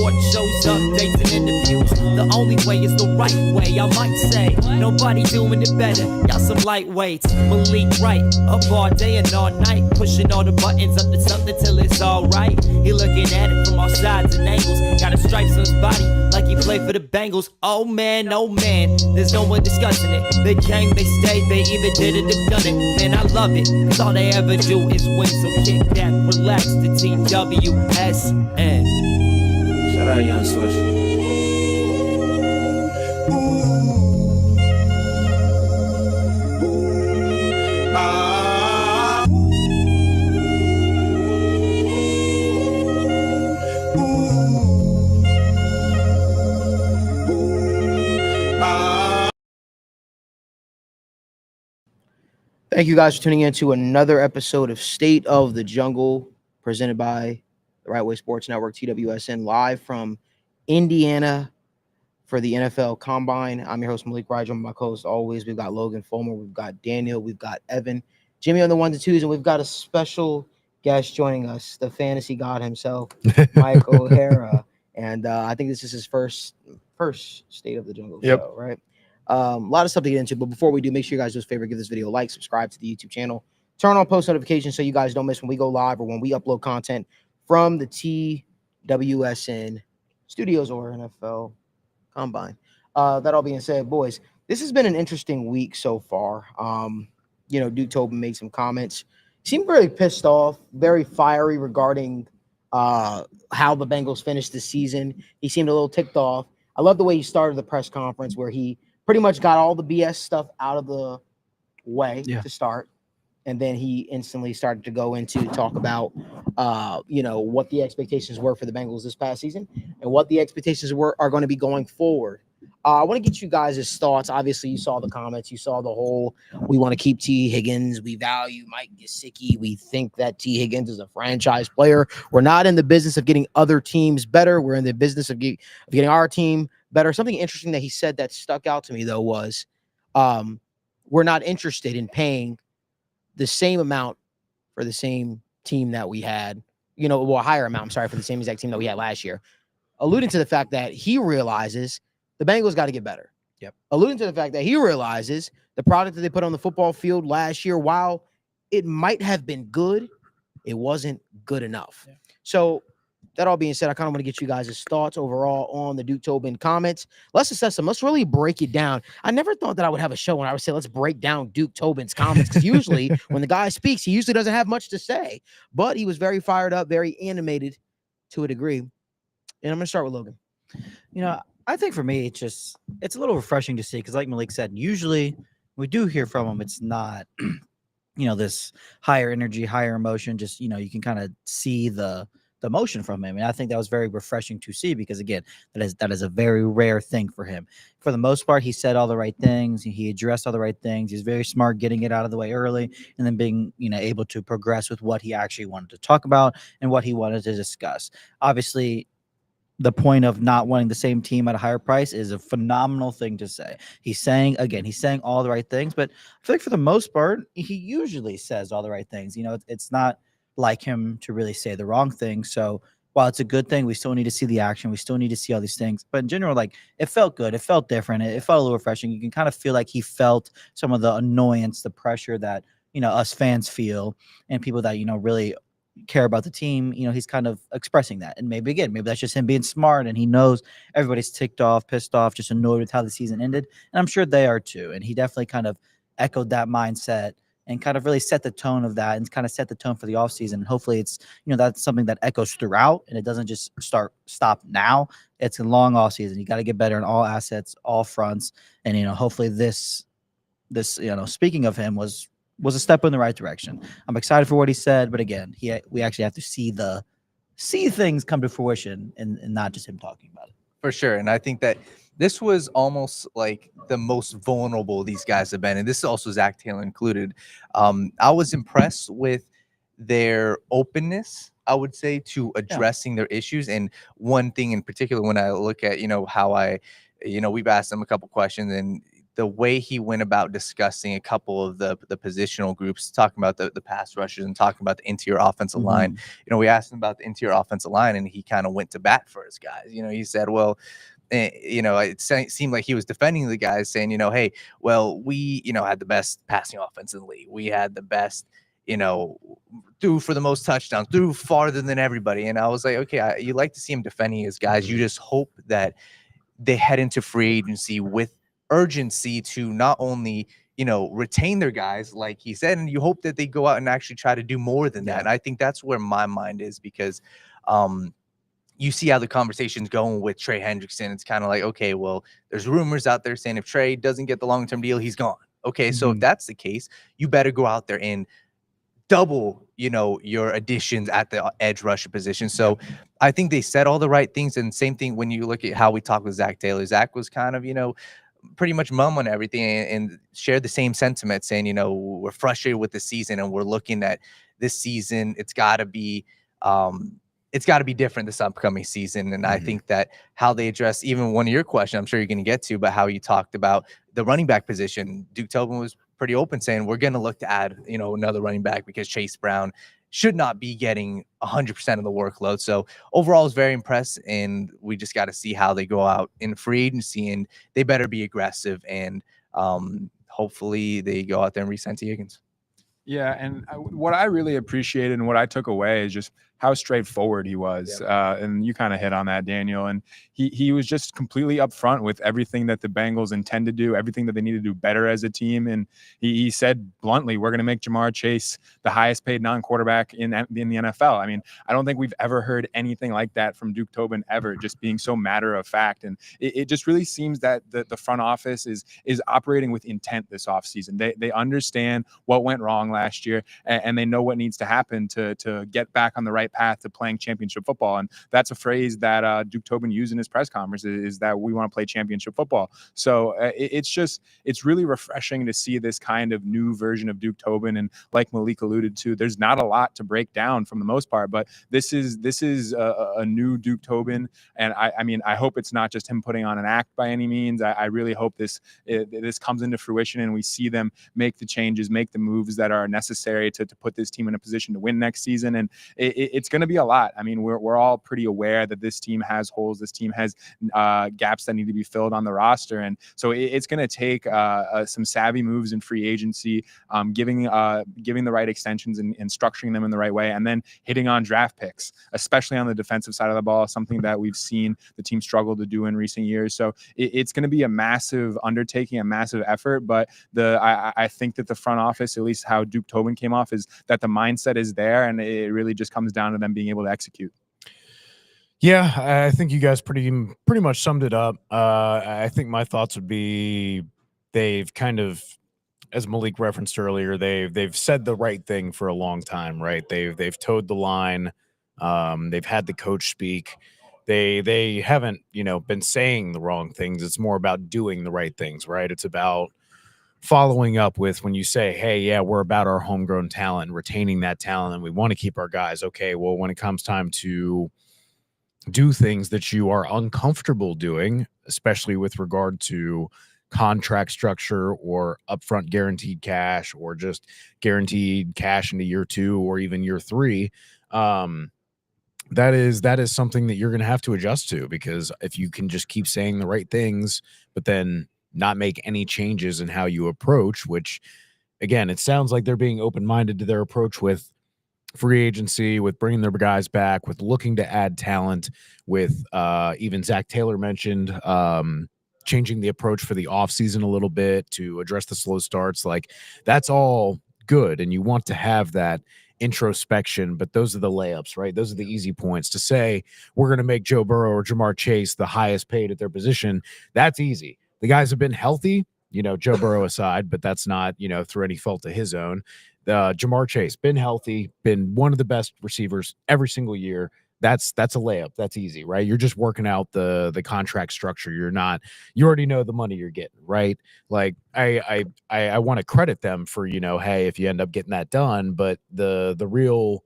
report shows, updates, and interviews. The only way is the right way, I might say. Nobody doing it better, y'all some lightweights. Malik Wright, up all day and all night, pushing all the buttons up to something till it's alright. He looking at it from all sides and angles. Got a stripes on his body like he played for the Bengals. Oh man, there's no one discussing it. They came, they stayed, they either did it or done it. Man, I love it, cause all they ever do is win. So kick that, relax, the TWSN. Shout out Young Swish. Thank you guys for tuning in to another episode of State of the Jungle, presented by the Right Way Sports Network, TWSN, live from Indiana for the NFL Combine. I'm your host, Malik Wright. Joined by my co-host always. We've got Logan Fulmer, we've got Daniel, we've got Evan, Jimmy on the 1s and 2s, and we've got a special guest joining us, the fantasy god himself, Mike O'Hara. And I think this is his first State of the Jungle show, right? A lot of stuff to get into, but before we do, make sure you guys do us a favor, give this video a like, subscribe to the YouTube channel, turn on post notifications so you guys don't miss when we go live or when we upload content from the TWSN studios or NFL Combine. That all being said, boys, this has been an interesting week so far. Duke Tobin made some comments. He seemed very pissed off, very fiery regarding how the Bengals finished the season. He seemed a little ticked off. I love the way he started the press conference where he pretty much got all the BS stuff out of the way to start. And then he instantly started to go into talk about, what the expectations were for the Bengals this past season and what the expectations are going to be going forward. I want to get you guys' thoughts. Obviously, you saw the comments. You saw the whole, we want to keep T. Higgins. We value Mike Gesicki. We think that T. Higgins is a franchise player. We're not in the business of getting other teams better. We're in the business of getting our team better. Something interesting that he said that stuck out to me, though, was we're not interested in paying the same amount for the same team that we had, a higher amount, for the same exact team that we had last year, alluding to the fact that he realizes the Bengals got to get better. Yep. Alluding to the fact that he realizes the product that they put on the football field last year, while it might have been good, it wasn't good enough. Yeah. So that all being said, I kind of want to get you guys' thoughts overall on the Duke Tobin comments. Let's assess them. Let's really break it down. I never thought that I would have a show when I would say, let's break down Duke Tobin's comments. Because usually when the guy speaks, he usually doesn't have much to say. But he was very fired up, very animated to a degree. And I'm going to start with Logan. I think for me, it's a little refreshing to see because, like Malik said, usually we do hear from him. It's not, this higher energy, higher emotion. Just, you can kind of see the emotion from him. And I think that was very refreshing to see because, again, that is a very rare thing for him. For the most part, he said all the right things. He addressed all the right things. He's very smart getting it out of the way early and then being, able to progress with what he actually wanted to talk about and what he wanted to discuss. Obviously, the point of not wanting the same team at a higher price is a phenomenal thing to say. He's saying all the right things, but I feel like for the most part, he usually says all the right things. It's not like him to really say the wrong thing. So while it's a good thing, we still need to see the action. We still need to see all these things. But in general, it felt good. It felt different. It felt a little refreshing. You can kind of feel like he felt some of the annoyance, the pressure that, us fans feel and people that, really care about the team. He's kind of expressing that. And maybe that's just him being smart and he knows everybody's ticked off, pissed off, just annoyed with how the season ended. And I'm sure they are too. And he definitely kind of echoed that mindset and kind of really set the tone of that and kind of set the tone for the offseason. And hopefully it's, that's something that echoes throughout and it doesn't just stop now. It's a long offseason. You got to get better in all assets, all fronts. And, hopefully this, speaking of him was a step in the right direction. I'm excited for what he said, but again, we actually have to see things come to fruition and not just him talking about it. For sure. And I think that this was almost like the most vulnerable these guys have been. And this is also Zach Taylor included. I was impressed with their openness, I would say, to addressing their issues. And one thing in particular, when I look at, how we've asked them a couple questions and the way he went about discussing a couple of the positional groups, talking about the pass rushers and talking about the interior offensive line. You know, we asked him about the interior offensive line, and he kind of went to bat for his guys. You know, he said, well, you know, it seemed like he was defending the guys, saying, you know, hey, well, we, you know, had the best passing offense in the league. We had the best, you know, threw for the most touchdowns, threw farther than everybody. And I was like, okay, you like to see him defending his guys. You just hope that they head into free agency with urgency to not only, you know, retain their guys, like he said, and you hope that they go out and actually try to do more than that. And I think that's where my mind is, because you see how the conversation's going with Trey Hendrickson. It's kind of like, okay, well, there's rumors out there saying if Trey doesn't get the long-term deal, he's gone. Okay, so if that's the case, you better go out there and double, you know, your additions at the edge rusher position. So I think they said all the right things. And same thing when you look at how we talked with Zach Taylor. Zach was kind of, you know, pretty much mum on everything and shared the same sentiment, saying, you know, we're frustrated with the season and we're looking at this season. It's got to be different this upcoming season. And I think that how they address even one of your questions, I'm sure you're going to get to, but how you talked about the running back position, Duke Tobin was pretty open, saying we're going to look to add, you know, another running back because Chase Brown should not be getting 100% of the workload. So overall, I was very impressed, and we just got to see how they go out in free agency, and they better be aggressive, and hopefully they go out there and re-sign T. Higgins. Yeah, and what I really appreciated and what I took away is just how straightforward he was. And you kind of hit on that, Daniel. And he was just completely upfront with everything that the Bengals intend to do, everything that they need to do better as a team. And he said bluntly, we're going to make Jamar Chase the highest paid non-quarterback in the NFL. I mean, I don't think we've ever heard anything like that from Duke Tobin ever, just being so matter of fact. And it just really seems that the front office is operating with intent this offseason. They understand what went wrong last year, and they know what needs to happen to get back on the right path to playing championship football. And that's a phrase that Duke Tobin used in his press conference, is that we want to play championship football. So it's really refreshing to see this kind of new version of Duke Tobin. And like Malik alluded to, there's not a lot to break down from the most part, but this is a new Duke Tobin. And I mean, I hope it's not just him putting on an act by any means. I really hope this comes into fruition and we see them make the changes, make the moves that are necessary to put this team in a position to win next season. And it's going to be a lot. I mean, we're all pretty aware that this team has holes. This team has gaps that need to be filled on the roster. And so it's going to take some savvy moves in free agency, giving the right extensions and structuring them in the right way, and then hitting on draft picks, especially on the defensive side of the ball, something that we've seen the team struggle to do in recent years. So it's going to be a massive undertaking, a massive effort. But I think that the front office, at least how Duke Tobin came off, is that the mindset is there, and it really just comes down to them being able to execute. Yeah, I think you guys pretty much summed it up. I think my thoughts would be they've kind of, as Malik referenced earlier, they've said the right thing for a long time, right? They've towed the line. They've had the coach speak. They haven't, been saying the wrong things. It's more about doing the right things, right? It's about following up with when you say, hey, yeah, we're about our homegrown talent, retaining that talent, and we want to keep our guys. Okay, well, when it comes time to do things that you are uncomfortable doing, especially with regard to contract structure or upfront guaranteed cash or just guaranteed cash into year 2 or even year 3, that is something that you're going to have to adjust to, because if you can just keep saying the right things, but then not make any changes in how you approach, which again, it sounds like they're being open-minded to their approach with free agency, with bringing their guys back, with looking to add talent, with even Zach Taylor mentioned changing the approach for the offseason a little bit to address the slow starts. Like, that's all good, and you want to have that introspection, but those are the layups, right? Those are the easy points. To say we're going to make Joe Burrow or Jamar Chase the highest paid at their position, that's easy. The guys have been healthy, Joe Burrow aside, but that's not, through any fault of his own. Jamar Chase, been healthy, been one of the best receivers every single year. That's a layup. That's easy, right? You're just working out the contract structure. You already know the money you're getting, right? Like, I want to credit them for, hey, if you end up getting that done, but the real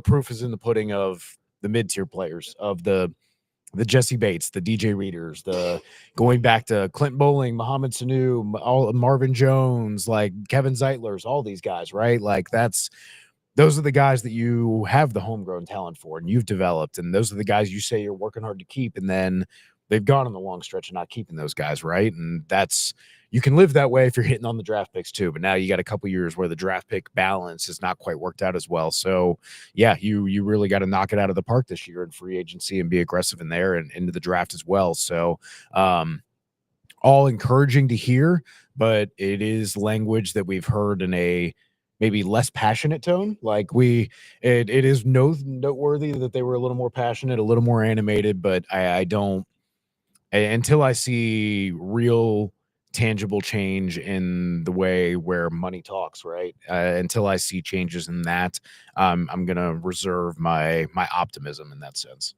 proof is in the pudding of the mid-tier players, of the the Jesse Bates, the DJ Readers, the going back to Clint Bowling, Mohamed Sanu, all Marvin Jones, like Kevin Zeitlers, all these guys, right? Like those are the guys that you have the homegrown talent for and you've developed. And those are the guys you say you're working hard to keep. And then they've gone on the long stretch of not keeping those guys, right? And you can live that way if you're hitting on the draft picks too. But now you got a couple years where the draft pick balance has not quite worked out as well. So yeah, you really got to knock it out of the park this year in free agency and be aggressive in there and into the draft as well. So all encouraging to hear, but it is language that we've heard in a maybe less passionate tone. Like it is noteworthy that they were a little more passionate, a little more animated, but I don't, until I see real tangible change in the way where money talks, right? Until I see changes in that, I'm going to reserve my optimism in that sense.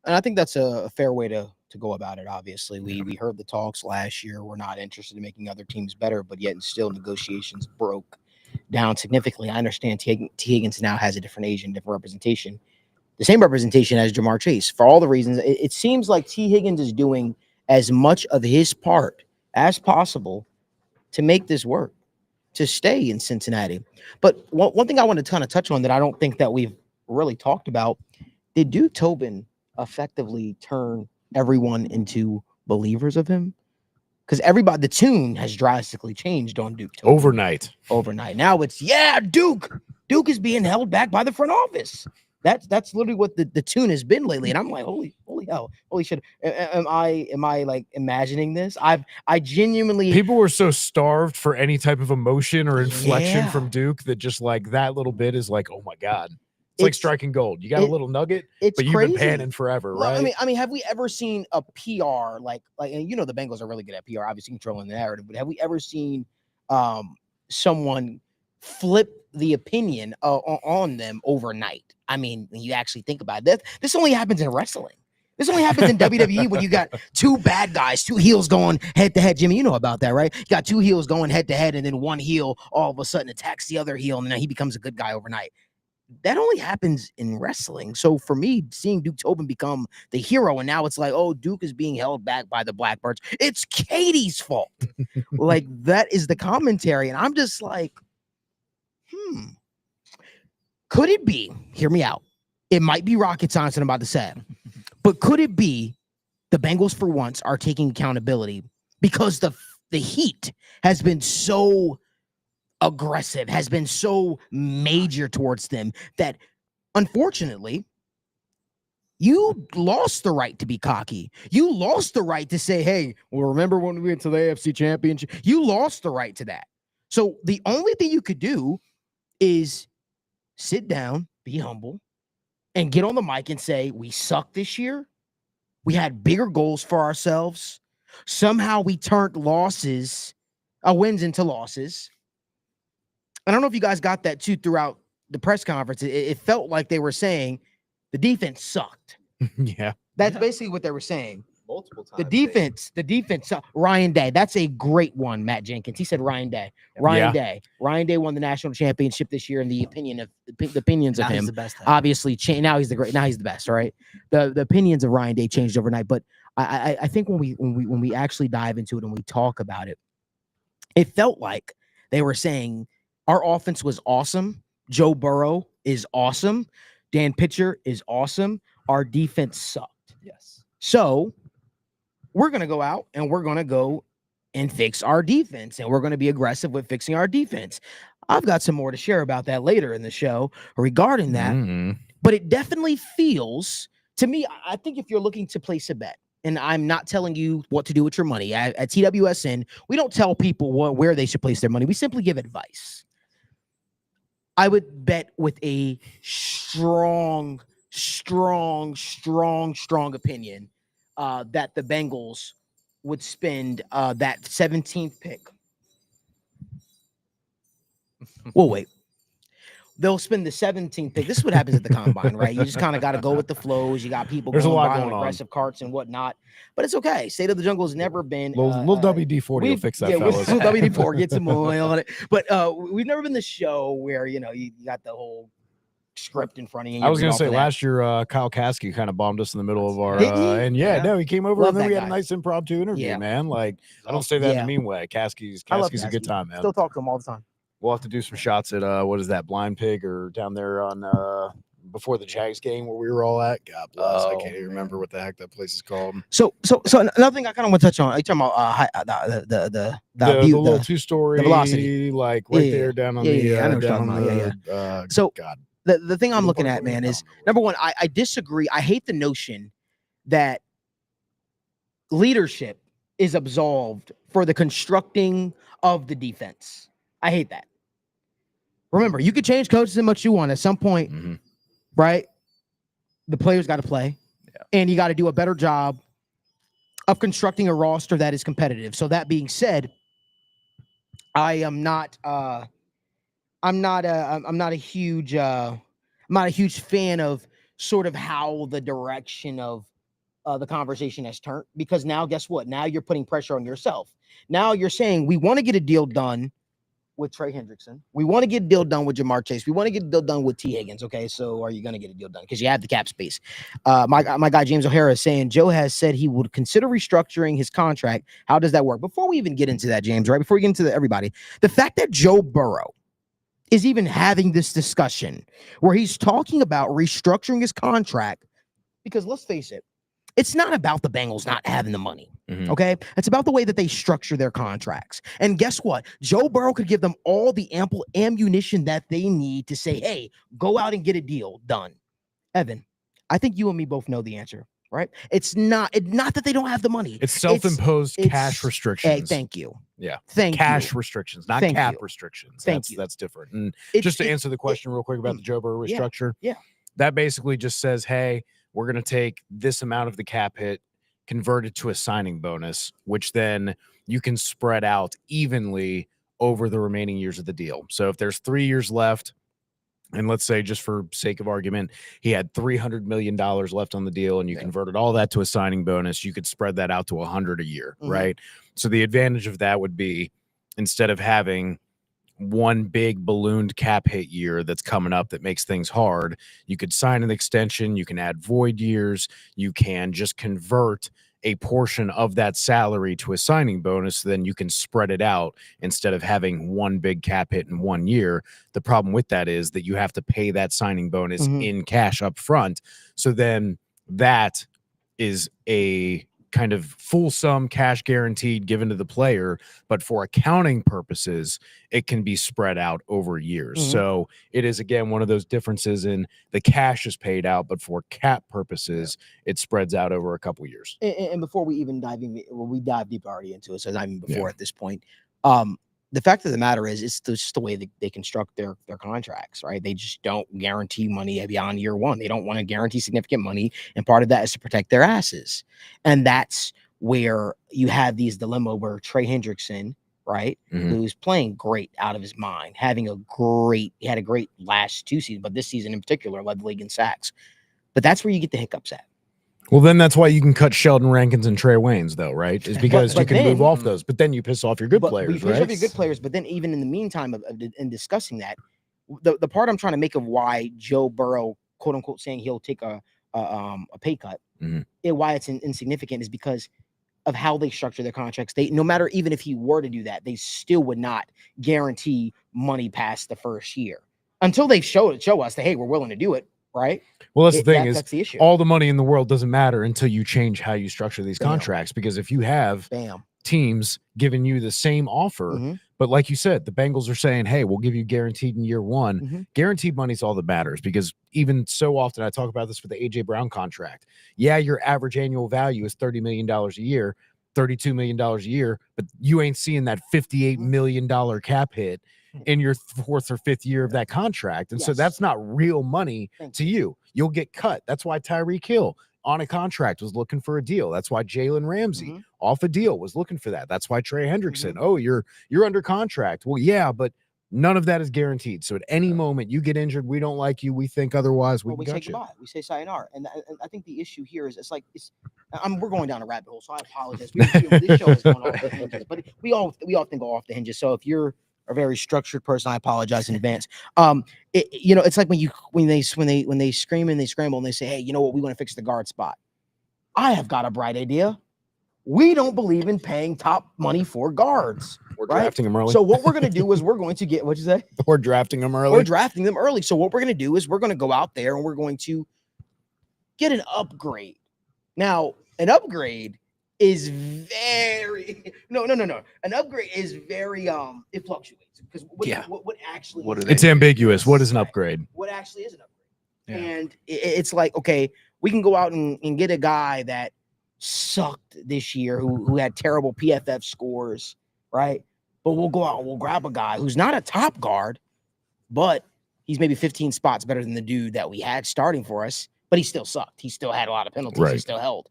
And I think that's a fair way to go about it. Obviously, we heard the talks last year. We're not interested in making other teams better, but yet and still negotiations broke down significantly. I understand T. Higgins now has a different age and different representation. The same representation as Jamar Chase. For all the reasons, it seems like T. Higgins is doing as much of his part as possible to make this work, to stay in Cincinnati. But one thing I want to kind of touch on that I don't think that we've really talked about, did Duke Tobin effectively turn everyone into believers of him? Because the tune has drastically changed on Duke Tobin. Overnight. Now it's, Duke is being held back by the front office. That's literally what the tune has been lately. And I'm like, holy hell, holy shit. Am I like imagining this? I genuinely, people were so starved for any type of emotion or inflection from Duke that just like that little bit is like, oh my God. It's like striking gold. You got a little nugget, but you've been panning forever, right? I mean, have we ever seen a PR like and the Bengals are really good at PR, obviously controlling the narrative, but have we ever seen someone flip the opinion on them overnight? I mean, when you actually think about it, this only happens in wrestling. This only happens in WWE when you got two bad guys, two heels going head to head. Jimmy, you know about that, right? You got two heels going head to head, and then one heel all of a sudden attacks the other heel, and then he becomes a good guy overnight. That only happens in wrestling. So for me, seeing Duke Tobin become the hero, and now it's like, oh, Duke is being held back by the Blackbirds. It's Katie's fault. Like, that is the commentary. And I'm just like, could it be, hear me out, it might be rocket science I'm about to say, but could it be the Bengals for once are taking accountability because the heat has been so aggressive, has been so major towards them that unfortunately you lost the right to be cocky. You lost the right to say, hey, well, remember when we went to the AFC Championship? You lost the right to that. So the only thing you could do is sit down, be humble, and get on the mic and say, we sucked this year. We had bigger goals for ourselves. Somehow we turned wins into losses. I don't know if you guys got that too throughout the press conference. It felt like they were saying the defense sucked. Yeah. That's basically what they were saying. Multiple times. The defense. Ryan Day. That's a great one, Matt Jenkins. He said Ryan Day. Ryan Day won the national championship this year, in the opinions of him. He's the best. Obviously, now he's the best. All right. The opinions of Ryan Day changed overnight, but I think when we actually dive into it and we talk about it, it felt like they were saying our offense was awesome. Joe Burrow is awesome. Dan Pitcher is awesome. Our defense sucked. Yes. So we're going to go out and we're going to go and fix our defense, and we're going to be aggressive with fixing our defense. I've got some more to share about that later in the show regarding that, but it definitely feels to me, I think if you're looking to place a bet, and I'm not telling you what to do with your money at TWSN, we don't tell people where they should place their money. We simply give advice. I would bet with a strong opinion that the Bengals would spend that 17th pick. We'll wait. They'll spend the 17th pick. This is what happens at the combine, right? You just kind of got to go with the flows. You got people going by on aggressive carts and whatnot, but it's okay. State of the Jungle has never been little WD-40 will fix that, fellas. Little WD-40, get some oil on it. But we've never been the show where you got the whole script in front of you. I was going to say last year, Kyle Kasky kind of bombed us in the middle of our, Didn't he? and no, he came over Love and then that we had guy. a nice impromptu interview, Yeah. man. Like, I don't say that in Yeah. a mean way. Kasky's I love a good Kasky. time, man. Still talk to him all the time. We'll have to do some shots at what is that, Blind Pig, or down there on before the Jags game where we were all at. God bless, I can't even remember what the heck that place is called. So another thing I kind of want to touch on. Are you talking about the little 2-story, the velocity, like right there down on the I know what you're down talking on about. the So God. The thing I'm looking at, man, is number one, I disagree. I hate the notion that leadership is absolved for the constructing of the defense. I hate that. Remember, you could change coaches as much as you want. At some point, right? The players got to play, and you got to do a better job of constructing a roster that is competitive. So that being said, I'm not a huge fan of sort of how the direction of the conversation has turned, because now guess what? Now you're putting pressure on yourself. Now you're saying we want to get a deal done with Trey Hendrickson. We want to get a deal done with Jamar Chase. We want to get a deal done with T. Higgins. Okay, so are you going to get a deal done? Because you have the cap space. My guy James O'Hara is saying Joe has said he would consider restructuring his contract. How does that work? Before we even get into that, James, right? Before we get into everybody, the fact that Joe Burrow is even having this discussion where he's talking about restructuring his contract, because let's face it, it's not about the Bengals not having the money, okay? It's about the way that they structure their contracts. And guess what? Joe Burrow could give them all the ample ammunition that they need to say, hey, go out and get a deal done. Evan, I think you and me both know the answer, right? It's not that they don't have the money. It's self-imposed cash restrictions. Hey, thank you. Yeah. Thank cash you. restrictions, not Thank cap you. restrictions. Thank you. That's different. And just to answer the question real quick about the Joe Burrow restructure, that basically just says, hey, we're going to take this amount of the cap hit, convert it to a signing bonus, which then you can spread out evenly over the remaining years of the deal. So if there's 3 years left, and let's say, just for sake of argument, he had $300 million left on the deal, and you converted all that to a signing bonus, you could spread that out to 100 a year, right? So the advantage of that would be, instead of having one big ballooned cap hit year that's coming up that makes things hard, you could sign an extension, you can add void years, you can just convert a portion of that salary to a signing bonus, then you can spread it out instead of having one big cap hit in 1 year. The problem with that is that you have to pay that signing bonus in cash up front. So then that is a kind of full sum cash guaranteed given to the player, but for accounting purposes, it can be spread out over years. So it is, again, one of those differences in the cash is paid out, but for cap purposes, it spreads out over a couple years. And before we even we dive deep already into it, so not even before at this point, the fact of the matter is, it's just the way that they construct their contracts, right? They just don't guarantee money beyond year one. They don't want to guarantee significant money, and part of that is to protect their asses. And that's where you have these dilemma where Trey Hendrickson, right, who's playing great out of his mind, he had a great last 2 seasons, but this season in particular led the league in sacks. But that's where you get the hiccups at. Well, then that's why you can cut Sheldon Rankins and Trey Waynes, though, right? Is because you can move off those, but then you piss off your good players, you piss off your good players, but then even in the meantime in discussing that, the part I'm trying to make of why Joe Burrow, quote unquote, saying he'll take a pay cut, and why it's insignificant, is because of how they structure their contracts. They, no matter, even if he were to do that, they still would not guarantee money past the first year until they show us that, hey, we're willing to do it. Right. Well, that's the thing, that's the issue. All the money in the world doesn't matter until you change how you structure these contracts. Because if you have teams giving you the same offer, but like you said, the Bengals are saying, hey, we'll give you guaranteed in year one. Guaranteed money is all that matters, because even so often, I talk about this with the A.J. Brown contract. Yeah, your average annual value is $30 million a year, $32 million a year, but you ain't seeing that $58 million cap hit in your 4th or 5th year of that contract. And so that's not real money to you. You'll get cut. That's why Tyreek Hill on a contract was looking for a deal. That's why Jalen Ramsey off a deal was looking for that. That's why Trey Hendrickson, oh, you're under contract. Well, yeah, but none of that is guaranteed. So at any moment you get injured, we don't like you, we think otherwise, we say goodbye. We say sayonara. And I think the issue here is we're going down a rabbit hole, so I apologize. This show is going off the hinges, but we often go off the hinges. So if you're a very structured person. I apologize in advance. It's like when they scream and they scramble and they say, hey, you know what? We want to fix the guard spot. I have got a bright idea. We don't believe in paying top money for guards. We're right? drafting them early. So what we're going to do is we're going to get, what'd you say? We're drafting them early. We're drafting them early. So what we're going to do is we're going to go out there and we're going to get an upgrade. Now, an upgrade is very An upgrade is very it fluctuates because what actually it's ambiguous. What is an upgrade? What actually is an upgrade? Yeah. And it's like, okay, we can go out and get a guy that sucked this year who had terrible PFF scores, right? But we'll go out and we'll grab a guy who's not a top guard, but he's maybe 15 spots better than the dude that we had starting for us, but he still sucked. He still had a lot of penalties. Right. He still held.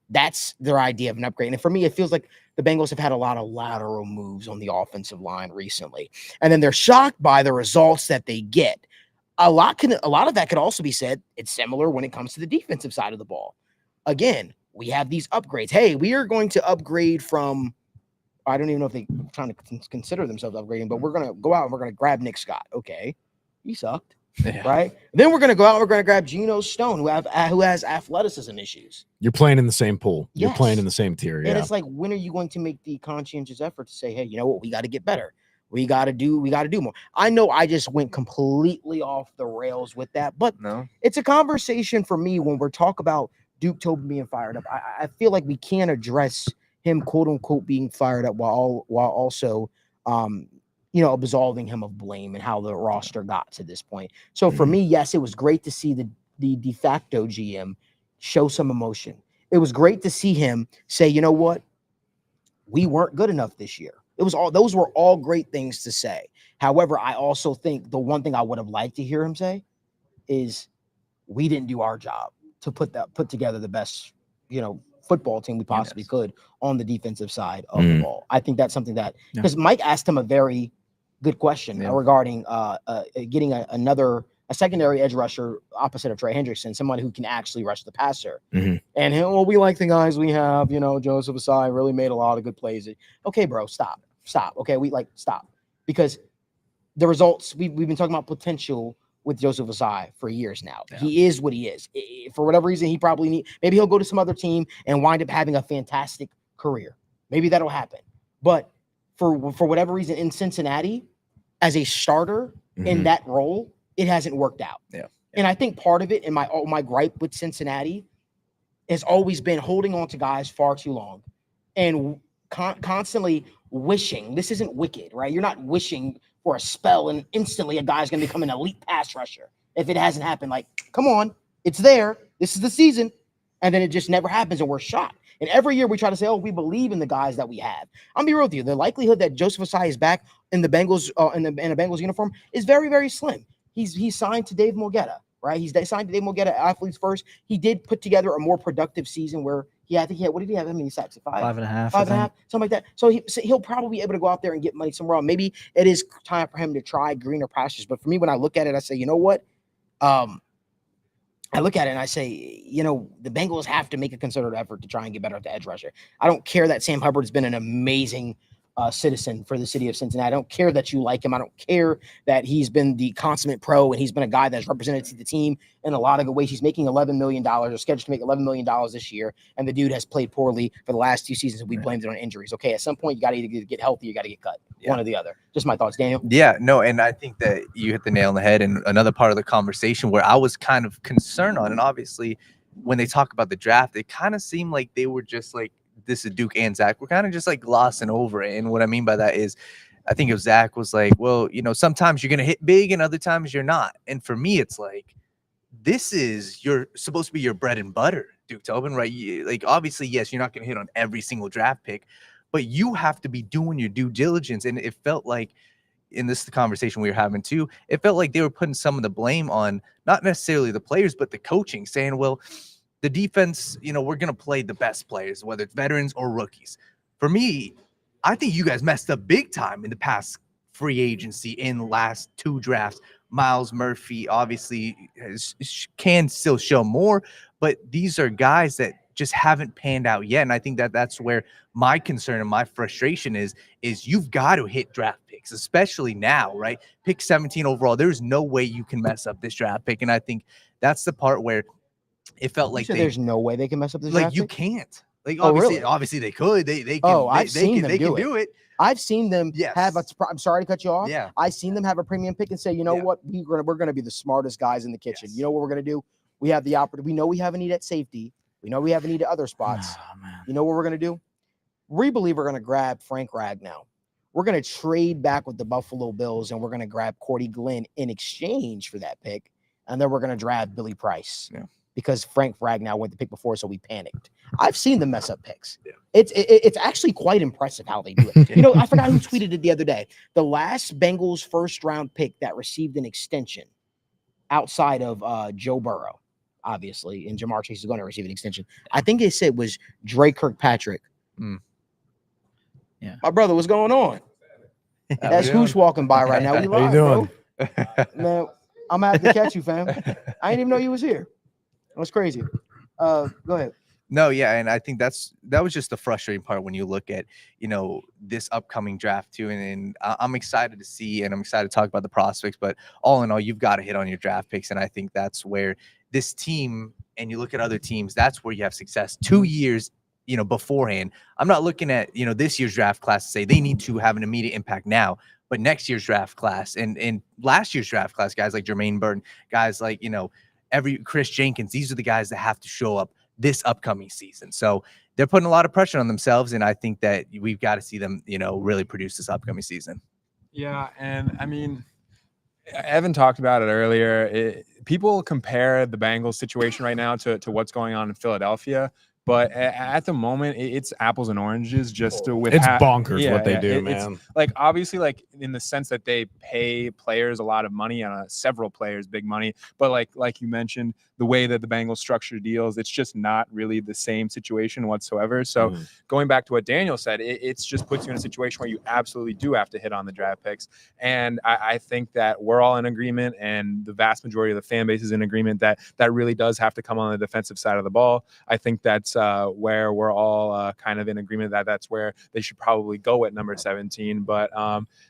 That's their idea of an upgrade. And for me, it feels like the Bengals have had a lot of lateral moves on the offensive line recently. And then they're shocked by the results that they get. A lot of that could also be said. It's similar when it comes to the defensive side of the ball. Again, we have these upgrades. Hey, we are going to upgrade from, I don't even know if they're trying to consider themselves upgrading, but we're going to go out and we're going to grab Nick Scott. Okay. He sucked. Yeah. Right. Then we're going to go out and we're going to grab Geno Stone, who has athleticism issues. You're playing in the same pool. Yes. You're playing in the same tier. And it's like, when are you going to make the conscientious effort to say, hey, you know what? We got to get better. We got to do more. I know I just went completely off the rails with that, but it's a conversation for me when we're talking about Duke Tobin being fired up. I feel like we can't address him, quote unquote, being fired up while also, absolving him of blame and how the roster got to this point. So for me, yes, it was great to see the de facto GM show some emotion. It was great to see him say, you know what? We weren't good enough this year. Those were all great things to say. However, I also think the one thing I would have liked to hear him say is we didn't do our job to put together the best, football team we possibly could on the defensive side of the ball. I think that's something that, because Mike asked him a very good question regarding getting a secondary edge rusher opposite of Trey Hendrickson, someone who can actually rush the passer. And we like the guys we have, Joseph Asai really made a lot of good plays. Okay, bro, stop. Okay, stop. Because the results, we've been talking about potential with Joseph Asai for years now. Yeah. He is what he is. For whatever reason, maybe he'll go to some other team and wind up having a fantastic career. Maybe that'll happen. But for whatever reason in Cincinnati, as a starter in that role, it hasn't worked out. Yeah. And I think part of it, and my gripe with Cincinnati, has always been holding on to guys far too long and constantly wishing. This isn't wicked, right? You're not wishing for a spell and instantly a guy's going to become an elite pass rusher. If it hasn't happened, come on, it's there. This is the season. And then it just never happens and we're shocked. And every year we try to say, we believe in the guys that we have. I'm be real with you. The likelihood that Joseph Asai is back in the Bengals in a Bengals uniform is very, very slim. He's signed to Dave Mulgeta, right? He's signed to Dave Mulgeta, Athletes First. He did put together a more productive season where I think he had, what did he have? How many sacks? 5.5, something like that. So he'll probably be able to go out there and get money somewhere else. Maybe it is time for him to try greener pastures. But for me, when I look at it, I say, you know what? I look at it and I say, the Bengals have to make a concerted effort to try and get better at the edge rusher. I don't care that Sam Hubbard's been an amazing citizen for the city of Cincinnati. I don't care that you like him. I don't care that he's been the consummate pro and he's been a guy that's represented the team in a lot of good ways. He's making $11 million or scheduled to make $11 million this year. And the dude has played poorly for the last 2 seasons and we blamed it on injuries. Okay, at some point you got to either get healthy or you got to get cut. One or the other. Just my thoughts, Daniel. Yeah, no, and I think that you hit the nail on the head. And another part of the conversation where I was kind of concerned on, and obviously when they talk about the draft, it kind of seemed like they were just like, this is Duke and Zach. We're kind of just glossing over it. And what I mean by that is, I think if Zach was like, well, sometimes you're going to hit big and other times you're not. And for me, it's like, this is supposed to be your bread and butter, Duke Tobin, right? Obviously, yes, you're not going to hit on every single draft pick, but you have to be doing your due diligence. And it felt like, and this is the conversation we were having too, it felt like they were putting some of the blame on not necessarily the players, but the coaching, saying, well, the defense, we're going to play the best players, whether it's veterans or rookies. For me, I think you guys messed up big time in the past free agency in the last 2 drafts. Miles Murphy obviously can still show more, but these are guys that just haven't panned out yet. And I think that that's where my concern and my frustration is you've got to hit draft picks, especially now, right? Pick 17 overall. There's no way you can mess up this draft pick. And I think that's the part where it felt like there's no way they can mess up this like draft you pick? can't. Like Oh, obviously, really? obviously they could. They can. Oh, I've seen them can do do it. I've seen them Yes. have a. I'm sorry to cut you off. Yeah. I've seen them have a premium pick and say, you know Yeah. what, we're gonna be the smartest guys in the kitchen. Yes. You know what we're gonna do? We have the opportunity. We know we have a need at safety. We know we have a need at other spots. Oh, man. You know what we're gonna do? We believe we're gonna grab Frank Ragnow. We're gonna trade back with the Buffalo Bills, and we're gonna grab Cordy Glenn in exchange for that pick, and then we're gonna draft Billy Price. Yeah. Because Frank Ragnow went the pick before, so we panicked. I've seen them mess up picks. Yeah. It's actually quite impressive how they do it. You know, I forgot who tweeted it the other day. The last Bengals first round pick that received an extension outside of Joe Burrow, obviously, and Jamar Chase is going to receive an extension. I think they said was Drake Kirkpatrick. Mm. Yeah. My brother, what's going on? How That's we who's walking by right now. We How you live, doing? bro. Man, I'm gonna have to catch you, fam. I didn't even know you was here. That's crazy. Go ahead. No, yeah, and I think that was just the frustrating part when you look at, you know, this upcoming draft too. And I'm excited to see, and I'm excited to talk about the prospects. But all in all, you've got to hit on your draft picks, and I think that's where this team, and you look at other teams, that's where you have success. 2 years, you know, beforehand. I'm not looking at, you know, this year's draft class to say they need to have an immediate impact now, but next year's draft class and last year's draft class, guys like Jermaine Burton, guys like, you know, Chris Jenkins, these are the guys that have to show up this upcoming season. So they're putting a lot of pressure on themselves. And I think that we've got to see them, you know, really produce this upcoming season. Yeah. And I mean, Evan talked about it earlier. People compare the Bengals situation right now to what's going on in Philadelphia. But at the moment, it's apples and oranges. Just with It's bonkers what they do, it's, man. like obviously, like in the sense that they pay players a lot of money, several players big money. But like you mentioned, the way that the Bengals structure deals, it's just not really the same situation whatsoever. So going back to what Daniel said, it's just puts you in a situation where you absolutely do have to hit on the draft picks. And I think that we're all in agreement, and the vast majority of the fan base is in agreement that really does have to come on the defensive side of the ball. I think that's where we're all kind of in agreement that that's where they should probably go at number 17. But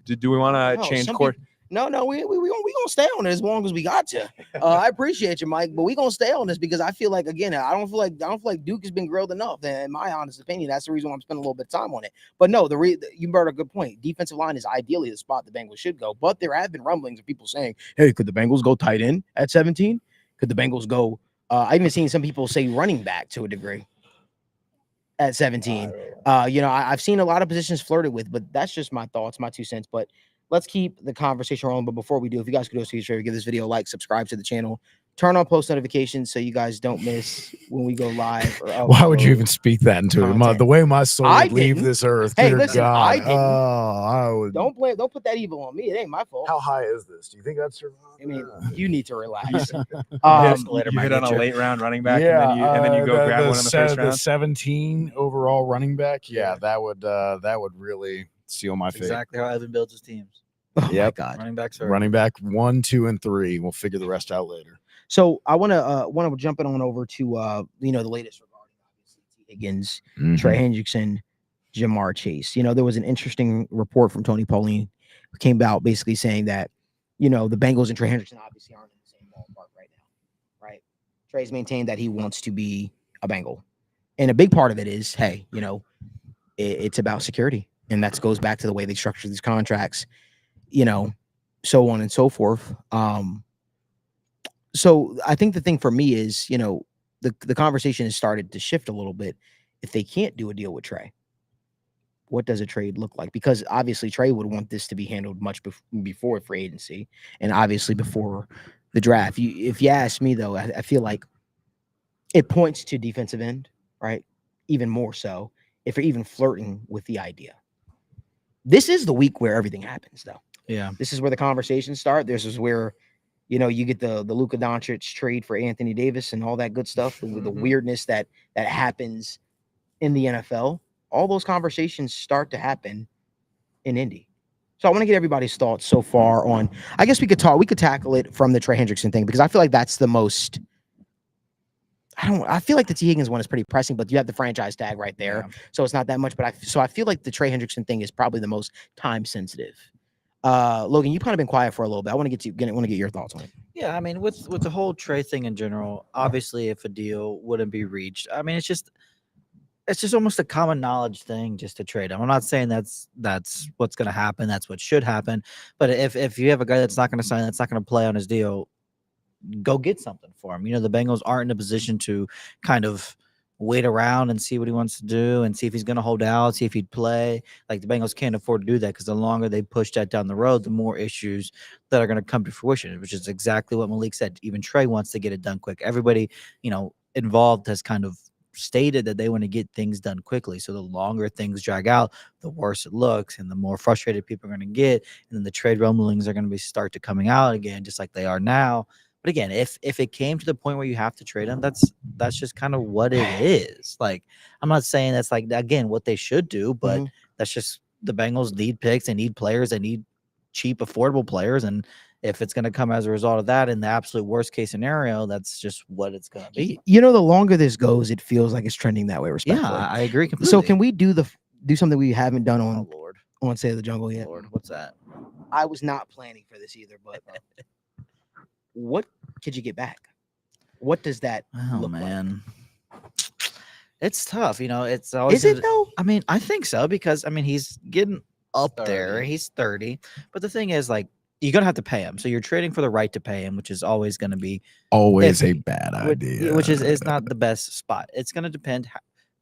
do we want to change course? No, we gonna stay on it as long as we got to. I appreciate you, Mike, but we gonna stay on this because I feel like, again, I don't feel like Duke has been grilled enough. And in my honest opinion, that's the reason why I'm spending a little bit of time on it. But no, you brought a good point. Defensive line is ideally the spot the Bengals should go, but there have been rumblings of people saying, "Hey, could the Bengals go tight end at 17? Could the Bengals go?" I've even seen some people say running back to a degree at 17. You know, I've seen a lot of positions flirted with, but that's just my thoughts, my 2 cents. But let's keep the conversation rolling. But before we do, if you guys could do us a favor, give this video a like, subscribe to the channel, turn on post notifications so you guys don't miss when we go live. Or Why would you even speak that into content. the way my soul I would leave didn't. this earth? Hey, Dear listen, God. I didn't. Oh, I would. Don't put that evil on me. It ain't my fault. How high is this? Do you think that's? I mean, you need to relax. You hit on a late round running back, and then you go grab one in the first round. The 17 overall running back. Yeah, that would really seal my fate. Exactly how Evan builds his teams. Oh Yep. my God. Running backs are Running back 1, 2, and 3. We'll figure the rest out later. So I want to jump on over to you know, the latest regarding obviously T. Higgins, Trey Hendrickson, Jamar Chase. You know, there was an interesting report from Tony Pauline who came out basically saying that, you know, the Bengals and Trey Hendrickson obviously aren't in the same ballpark right now, right? Trey's maintained that he wants to be a Bengal, and a big part of it is, hey, you know, it's about security, and that goes back to the way they structure these contracts, you know, so on and so forth. So I think the thing for me is, you know, the conversation has started to shift a little bit. If they can't do a deal with Trey, what does a trade look like? Because obviously Trey would want this to be handled much before free agency, and obviously before the draft. If you ask me, though, I feel like it points to defensive end, right? Even more so if you're even flirting with the idea. This is the week where everything happens, though. yeah. This is where the conversations start. This is where, you know, you get the Luka Doncic trade for Anthony Davis and all that good stuff, the weirdness that happens in the NFL. All those conversations start to happen in Indy. So I want to get everybody's thoughts so far on, I guess we could tackle it from the Trey Hendrickson thing, because I feel like that's the most, I feel like the T. Higgins one is pretty pressing, but you have the franchise tag right there, so it's not that much. But I feel like the Trey Hendrickson thing is probably the most time sensitive. Logan, you've kind of been quiet for a little bit. I want to get your thoughts on it. Yeah, I mean, with the whole Trey thing in general, obviously, if a deal wouldn't be reached, I mean, it's just almost a common knowledge thing just to trade him. I'm not saying that's what's going to happen. That's what should happen. But if you have a guy that's not going to sign, that's not going to play on his deal, go get something for him. You know, the Bengals aren't in a position to kind of wait around and see what he wants to do and see if he's going to hold out, see if he'd play. Like, the Bengals can't afford to do that, because the longer they push that down the road, the more issues that are going to come to fruition, which is exactly what Malik said. Even Trey wants to get it done quick. Everybody, you know, involved has kind of stated that they want to get things done quickly. So the longer things drag out, the worse it looks, and the more frustrated people are going to get. And then the trade rumblings are going to start to coming out again, just like they are now. But again, if it came to the point where you have to trade him, that's just kind of what it is. Like, I'm not saying that's like, again, what they should do, but that's just, the Bengals need picks, they need players, they need cheap, affordable players. And if it's going to come as a result of that, in the absolute worst case scenario, that's just what it's going to be. You know, the longer this goes, it feels like it's trending that way. Respectfully. Yeah, I agree completely. So can we do something we haven't done on Lord, on State of the Jungle yet? Lord, what's that? I was not planning for this either, but what could you get back? What does that look man? It's tough. You know, it's always. Is it though? I mean, I think so, because I mean, he's getting up 30. there. He's 30. But the thing is, like, you're gonna have to pay him. So you're trading for the right to pay him, which is always going to be Always iffy, a bad idea. which is not the best spot. It's going to depend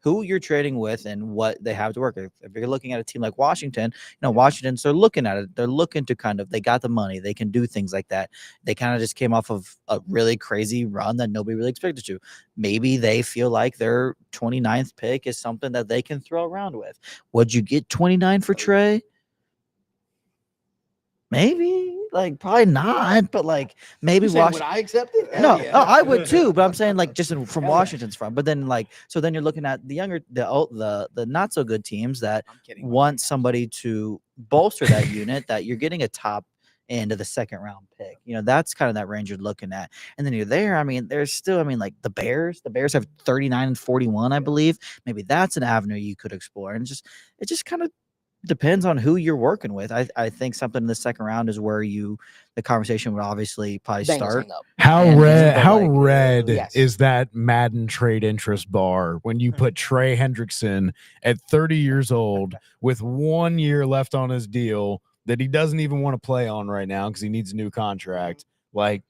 who you're trading with and what they have to work. If you're looking at a team like Washington, you know, Washington's, they're looking at it. They're looking to kind of, they got the money. They can do things like that. They kind of just came off of a really crazy run that nobody really expected to. Maybe they feel like their 29th pick is something that they can throw around with. Would you get 29 for Trey? Maybe. Like, probably not, but like, maybe Would I accept it? no, Hell yeah. no, I would too. But I'm saying, like, just from Washington's front. But then, like, so then you're looking at the younger, the not so good teams that I'm kidding. want somebody to bolster that unit, that you're getting a top end of the second round pick. You know, that's kind of that range you're looking at. And then you're there. I mean, there's still, I mean, like the Bears have 39 and 41, I believe. Maybe that's an avenue you could explore. And it just kind of depends on who you're working with. I think something in the second round is where the conversation would obviously probably Bengals start. hang up. How And- red? but, How like, red yes. is that Madden trade interest bar when you put Trey Hendrickson at 30 years old with 1 year left on his deal that he doesn't even want to play on right now because he needs a new contract? Like,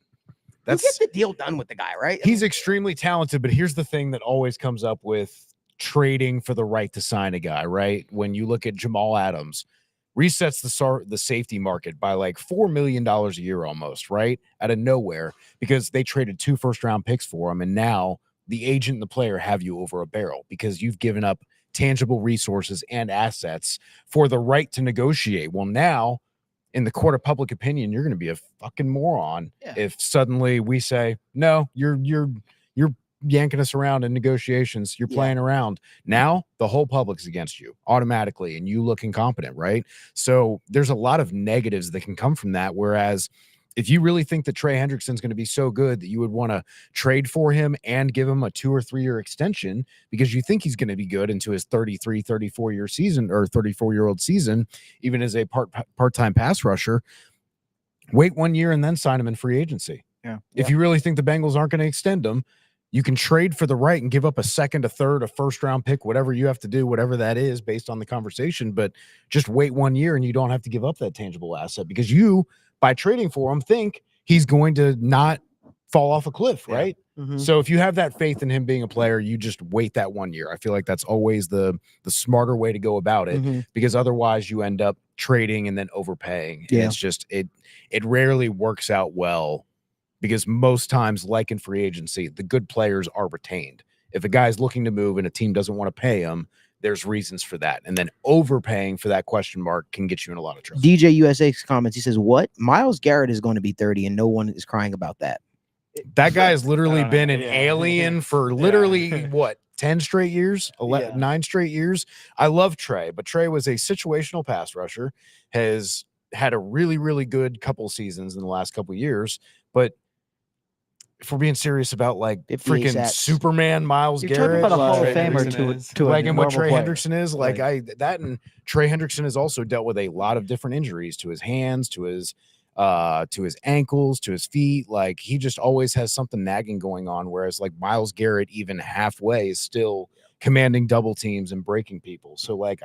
You get the deal done with the guy, right? he's extremely talented, but here's the thing that always comes up with trading for the right to sign a guy, right? When you look at Jamal Adams, resets the safety market by like $4 million a year almost, right? Out of nowhere, because they traded 2 first-round picks for him, and now the agent and the player have you over a barrel because you've given up tangible resources and assets for the right to negotiate. Well, now, in the court of public opinion, you're going to be a fucking moron if suddenly we say, no, you're yanking us around in negotiations. You're playing around. Now the whole public's against you automatically, and you look incompetent, right? So there's a lot of negatives that can come from that. Whereas if you really think that Trey Hendrickson's going to be so good that you would want to trade for him and give him a 2 or 3 year extension because you think he's going to be good into his 33, 34 year season or 34-year-old season, even as a part-time pass rusher, wait 1 year and then sign him in free agency. Yeah. If you really think the Bengals aren't going to extend him, you can trade for the right and give up a second, a third, a first-round pick, whatever you have to do, whatever that is based on the conversation. But just wait 1 year and you don't have to give up that tangible asset because you, by trading for him, think he's going to not fall off a cliff, right? Mhm. So if you have that faith in him being a player, you just wait that 1 year. I feel like that's always the smarter way to go about it Mhm. because otherwise you end up trading and then overpaying. Yeah. And it's just it rarely works out well. Because most times, like in free agency, the good players are retained. If a guy's looking to move and a team doesn't want to pay him, there's reasons for that. And then overpaying for that question mark can get you in a lot of trouble. DJ USA comments. He says, "What? Myles Garrett is going to be 30, and no one is crying about that." That guy has literally don't been know. an Yeah. alien for literally, what, 10 straight years? 9 straight years? I love Trey, but Trey was a situational pass rusher, has had a really, really good couple seasons in the last couple years, but if we're being serious about like 58 freaking sacks. Superman Miles You're Garrett, talking about a Hall of Trey Famer Hendrickson to a like, and what normal Trey player. Hendrickson is like, and Trey Hendrickson has also dealt with a lot of different injuries to his hands, to his ankles, to his feet. Like, he just always has something nagging going on. Whereas like Miles Garrett, even halfway, is still commanding double teams and breaking people. So like,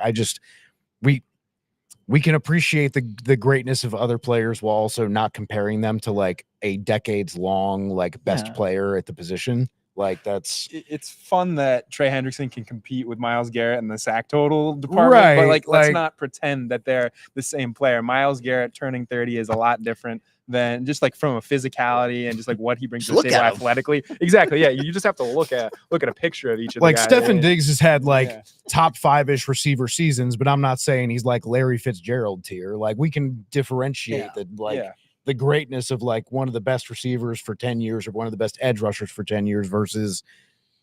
we can appreciate the greatness of other players while also not comparing them to like a decades long like best Yeah. player at the position. Like, that's It's fun that Trey Hendrickson can compete with Miles Garrett in the sack total department, Right, but like, let's like- not pretend that they're the same player. Miles Garrett turning 30 is a lot different than just like from a physicality and just like what he brings to the Look table at him. athletically. Exactly. Yeah. You just have to look at a picture of each of the like guys. Stefan Diggs has had like Yeah. top 5-ish receiver seasons, but I'm not saying he's like Larry Fitzgerald tier. Like, we can differentiate the greatness of like one of the best receivers for 10 years or one of the best edge rushers for 10 years versus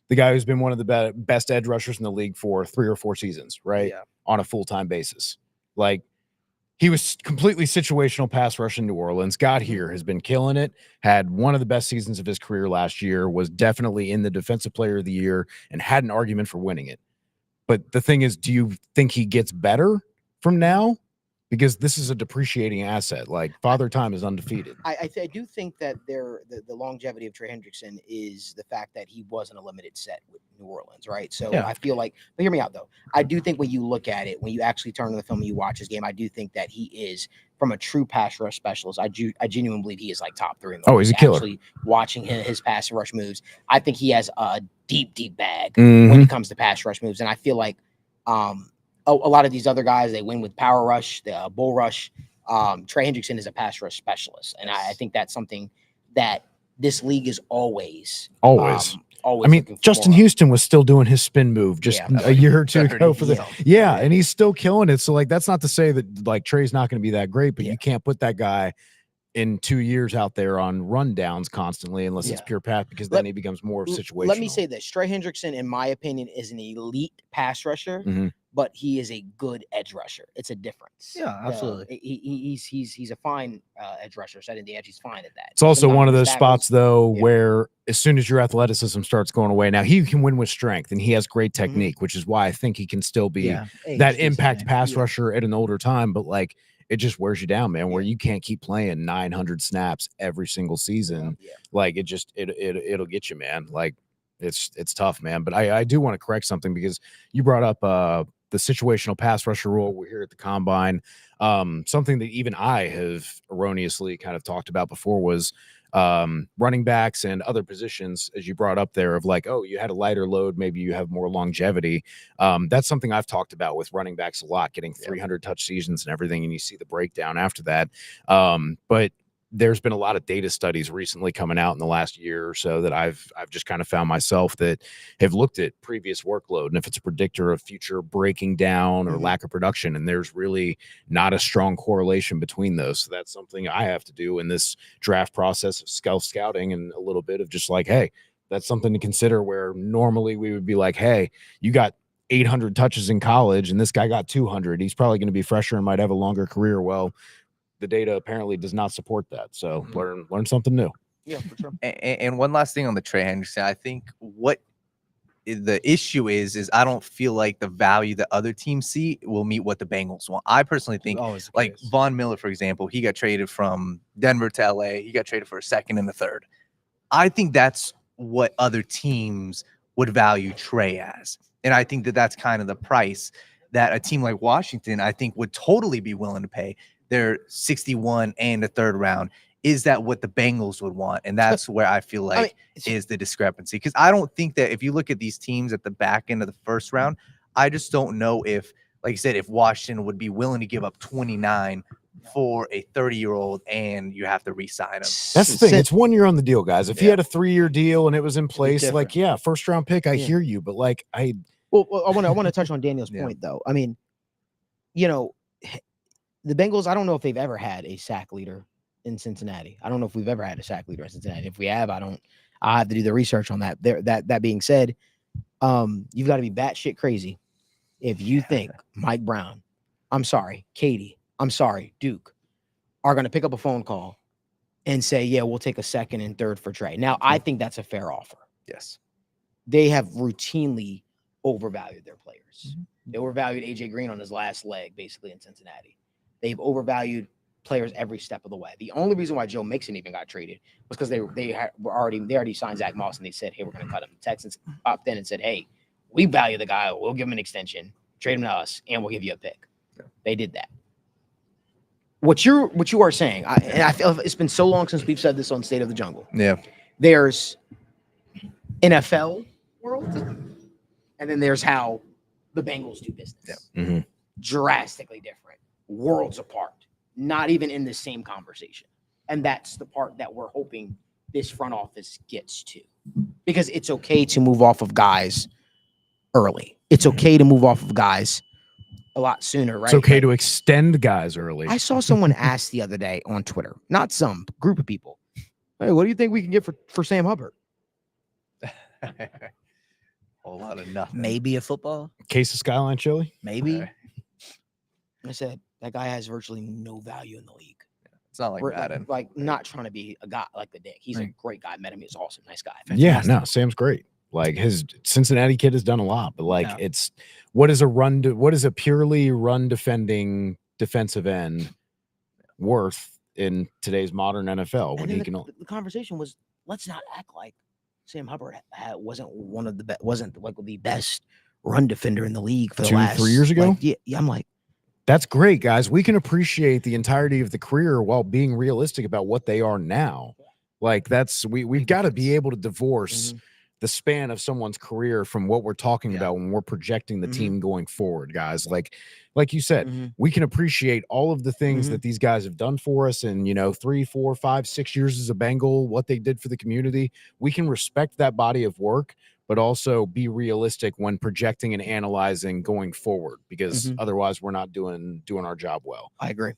the guy who's been one of the best edge rushers in the league for 3 or 4 seasons, right? Yeah. On a full-time basis. Like, he was completely situational pass rush in New Orleans, got here, has been killing it, had one of the best seasons of his career last year, was definitely in the defensive player of the year and had an argument for winning it. But the thing is, do you think he gets better from now? Because this is a depreciating asset. Like, Father Time is undefeated. I do think that the longevity of Trey Hendrickson is the fact that he wasn't a limited set with New Orleans, right? So Yeah. I feel like, but hear me out though. I do think when you look at it, when you actually turn on the film and you watch his game, I do think that he is, from a true pass rush specialist, I genuinely believe he is like top 3 in the Oh, league. he's a killer. Actually, watching his pass rush moves, I think he has a deep bag Mhm. when it comes to pass rush moves, and I feel like a lot of these other guys, they win with power rush, the bull rush. Trey Hendrickson is a pass rush specialist, and I think that's something that this league is always. Always. I I mean, Justin Houston was still doing his spin move just Yeah. a year or two ago for the Yeah. yeah, and he's still killing it. So like, that's not to say that like Trey's not going to be that great, but Yeah. you can't put that guy in 2 years out there on rundowns constantly unless it's Yeah. pure pass, because then Let- he becomes more situational. Let me say this: Trey Hendrickson, in my opinion, is an elite pass rusher, Mhm. but he is a good edge rusher. It's a difference. Yeah, absolutely. He's a fine edge rusher. Setting the edge, he's fine at that. It's also Sometimes one of his those tackles- spots though Yeah. where as soon as your athleticism starts going away, now he can win with strength and he has great Mm-hmm. technique, which is why I think he can still be Yeah. that AHD's impact thing. pass Yeah. rusher at an older time, but like, it just wears you down, man, where Yeah. you can't keep playing 900 snaps every single season. Yeah. Like, it'll get you, man. Like, it's tough, man. But I do want to correct something, because you brought up the situational pass rusher rule we're here at the combine. Something that even I have erroneously kind of talked about before was running backs and other positions, as you brought up there, of like, oh, you had a lighter load, maybe you have more longevity. That's something I've talked about with running backs a lot, getting 300 touch seasons and everything, and you see the breakdown after that. But there's been a lot of data studies recently coming out in the last year or so that I've just kind of found myself that have looked at previous workload and if it's a predictor of future breaking down or lack of production, and there's really not a strong correlation between those. So that's something I have to do in this draft process of scouting, and a little bit of just like, hey, that's something to consider, where normally we would be like, hey, you got 800 touches in college and this guy got 200. He's probably going to be fresher and might have a longer career. Well, the data apparently does not support that. So learn something new. Yeah, for sure. And one last thing on the Trey Hendrickson, I think what the issue is I don't feel like the value that other teams see will meet what the Bengals want. I personally think, Always the like case. Von Miller, for example, he got traded from Denver to LA. He got traded for a second and a third. I think that's what other teams would value Trey as. And I think that that's kind of the price that a team like Washington, I think, would totally be willing to pay. They're 61 and a third round. Is that what the Bengals would want? And that's where I feel like is the discrepancy. Because I don't think that if you look at these teams at the back end of the first round, I just don't know if, like I said, if Washington would be willing to give up 29 for a 30-year-old and you have to re-sign him. That's the thing. It's 1 year on the deal, guys. If he Yeah. had a 3-year deal and it was in place, different. like, yeah, first round pick, I Yeah. hear you. But like, Well, I want to touch on Daniel's Yeah. point, though. I mean, you know, the Bengals, I don't know if they've ever had a sack leader in Cincinnati. I don't know if we've ever had a sack leader in Cincinnati. If we have, I'll have to do the research on that. That being said, you've got to be batshit crazy if you think Mike Brown, I'm sorry, Katie, I'm sorry, Duke, are going to pick up a phone call and say, yeah, we'll take a second and third for Trey. Now, I think that's a fair offer. Yes. They have routinely overvalued their players. They overvalued AJ Green on his last leg, basically in Cincinnati. They've overvalued players every step of the way. The only reason why Joe Mixon even got traded was because they already signed Zach Moss, and they said, hey, we're going to cut him. The Texans popped in and said, hey, we value the guy. We'll give him an extension, trade him to us, and we'll give you a pick. Yeah. They did that. What you are saying, and I feel it's been so long since we've said this on State of the Jungle. Yeah. There's NFL world, and then there's how the Bengals do business. Yeah. Mm-hmm. Drastically different, worlds apart, not even in the same conversation. And that's the part that we're hoping this front office gets to, because it's okay to move off of guys early. It's okay to move off of guys a lot sooner, right? It's okay to extend guys early. I saw someone ask the other day on Twitter, not some group of people, hey, what do you think we can get for Sam Hubbard? Whole lot of nothing. Maybe a football. Case of Skyline Chili. Maybe. I said that guy has virtually no value in the league. It's not like that. Like not trying to be a guy like the dick. He's a great guy. Met him. He's awesome. Nice guy. Yeah, no, Sam's great. Like his Cincinnati kid has done a lot, but like it's what is a purely run defending defensive end worth in today's modern NFL when he can. The conversation was, let's not act like Sam Hubbard wasn't like the best run defender in the league for the last 3 years ago. Like, yeah, I'm like, that's great, guys. We can appreciate the entirety of the career while being realistic about what they are now. Like that's we've got to be able to divorce the span of someone's career from what we're talking about when we're projecting the team going forward, guys. Like you said, we can appreciate all of the things that these guys have done for us in, 3, 4, 5, 6 years as a Bengal, what they did for the community. We can respect that body of work, but also be realistic when projecting and analyzing going forward, because otherwise we're not doing our job well. I agree.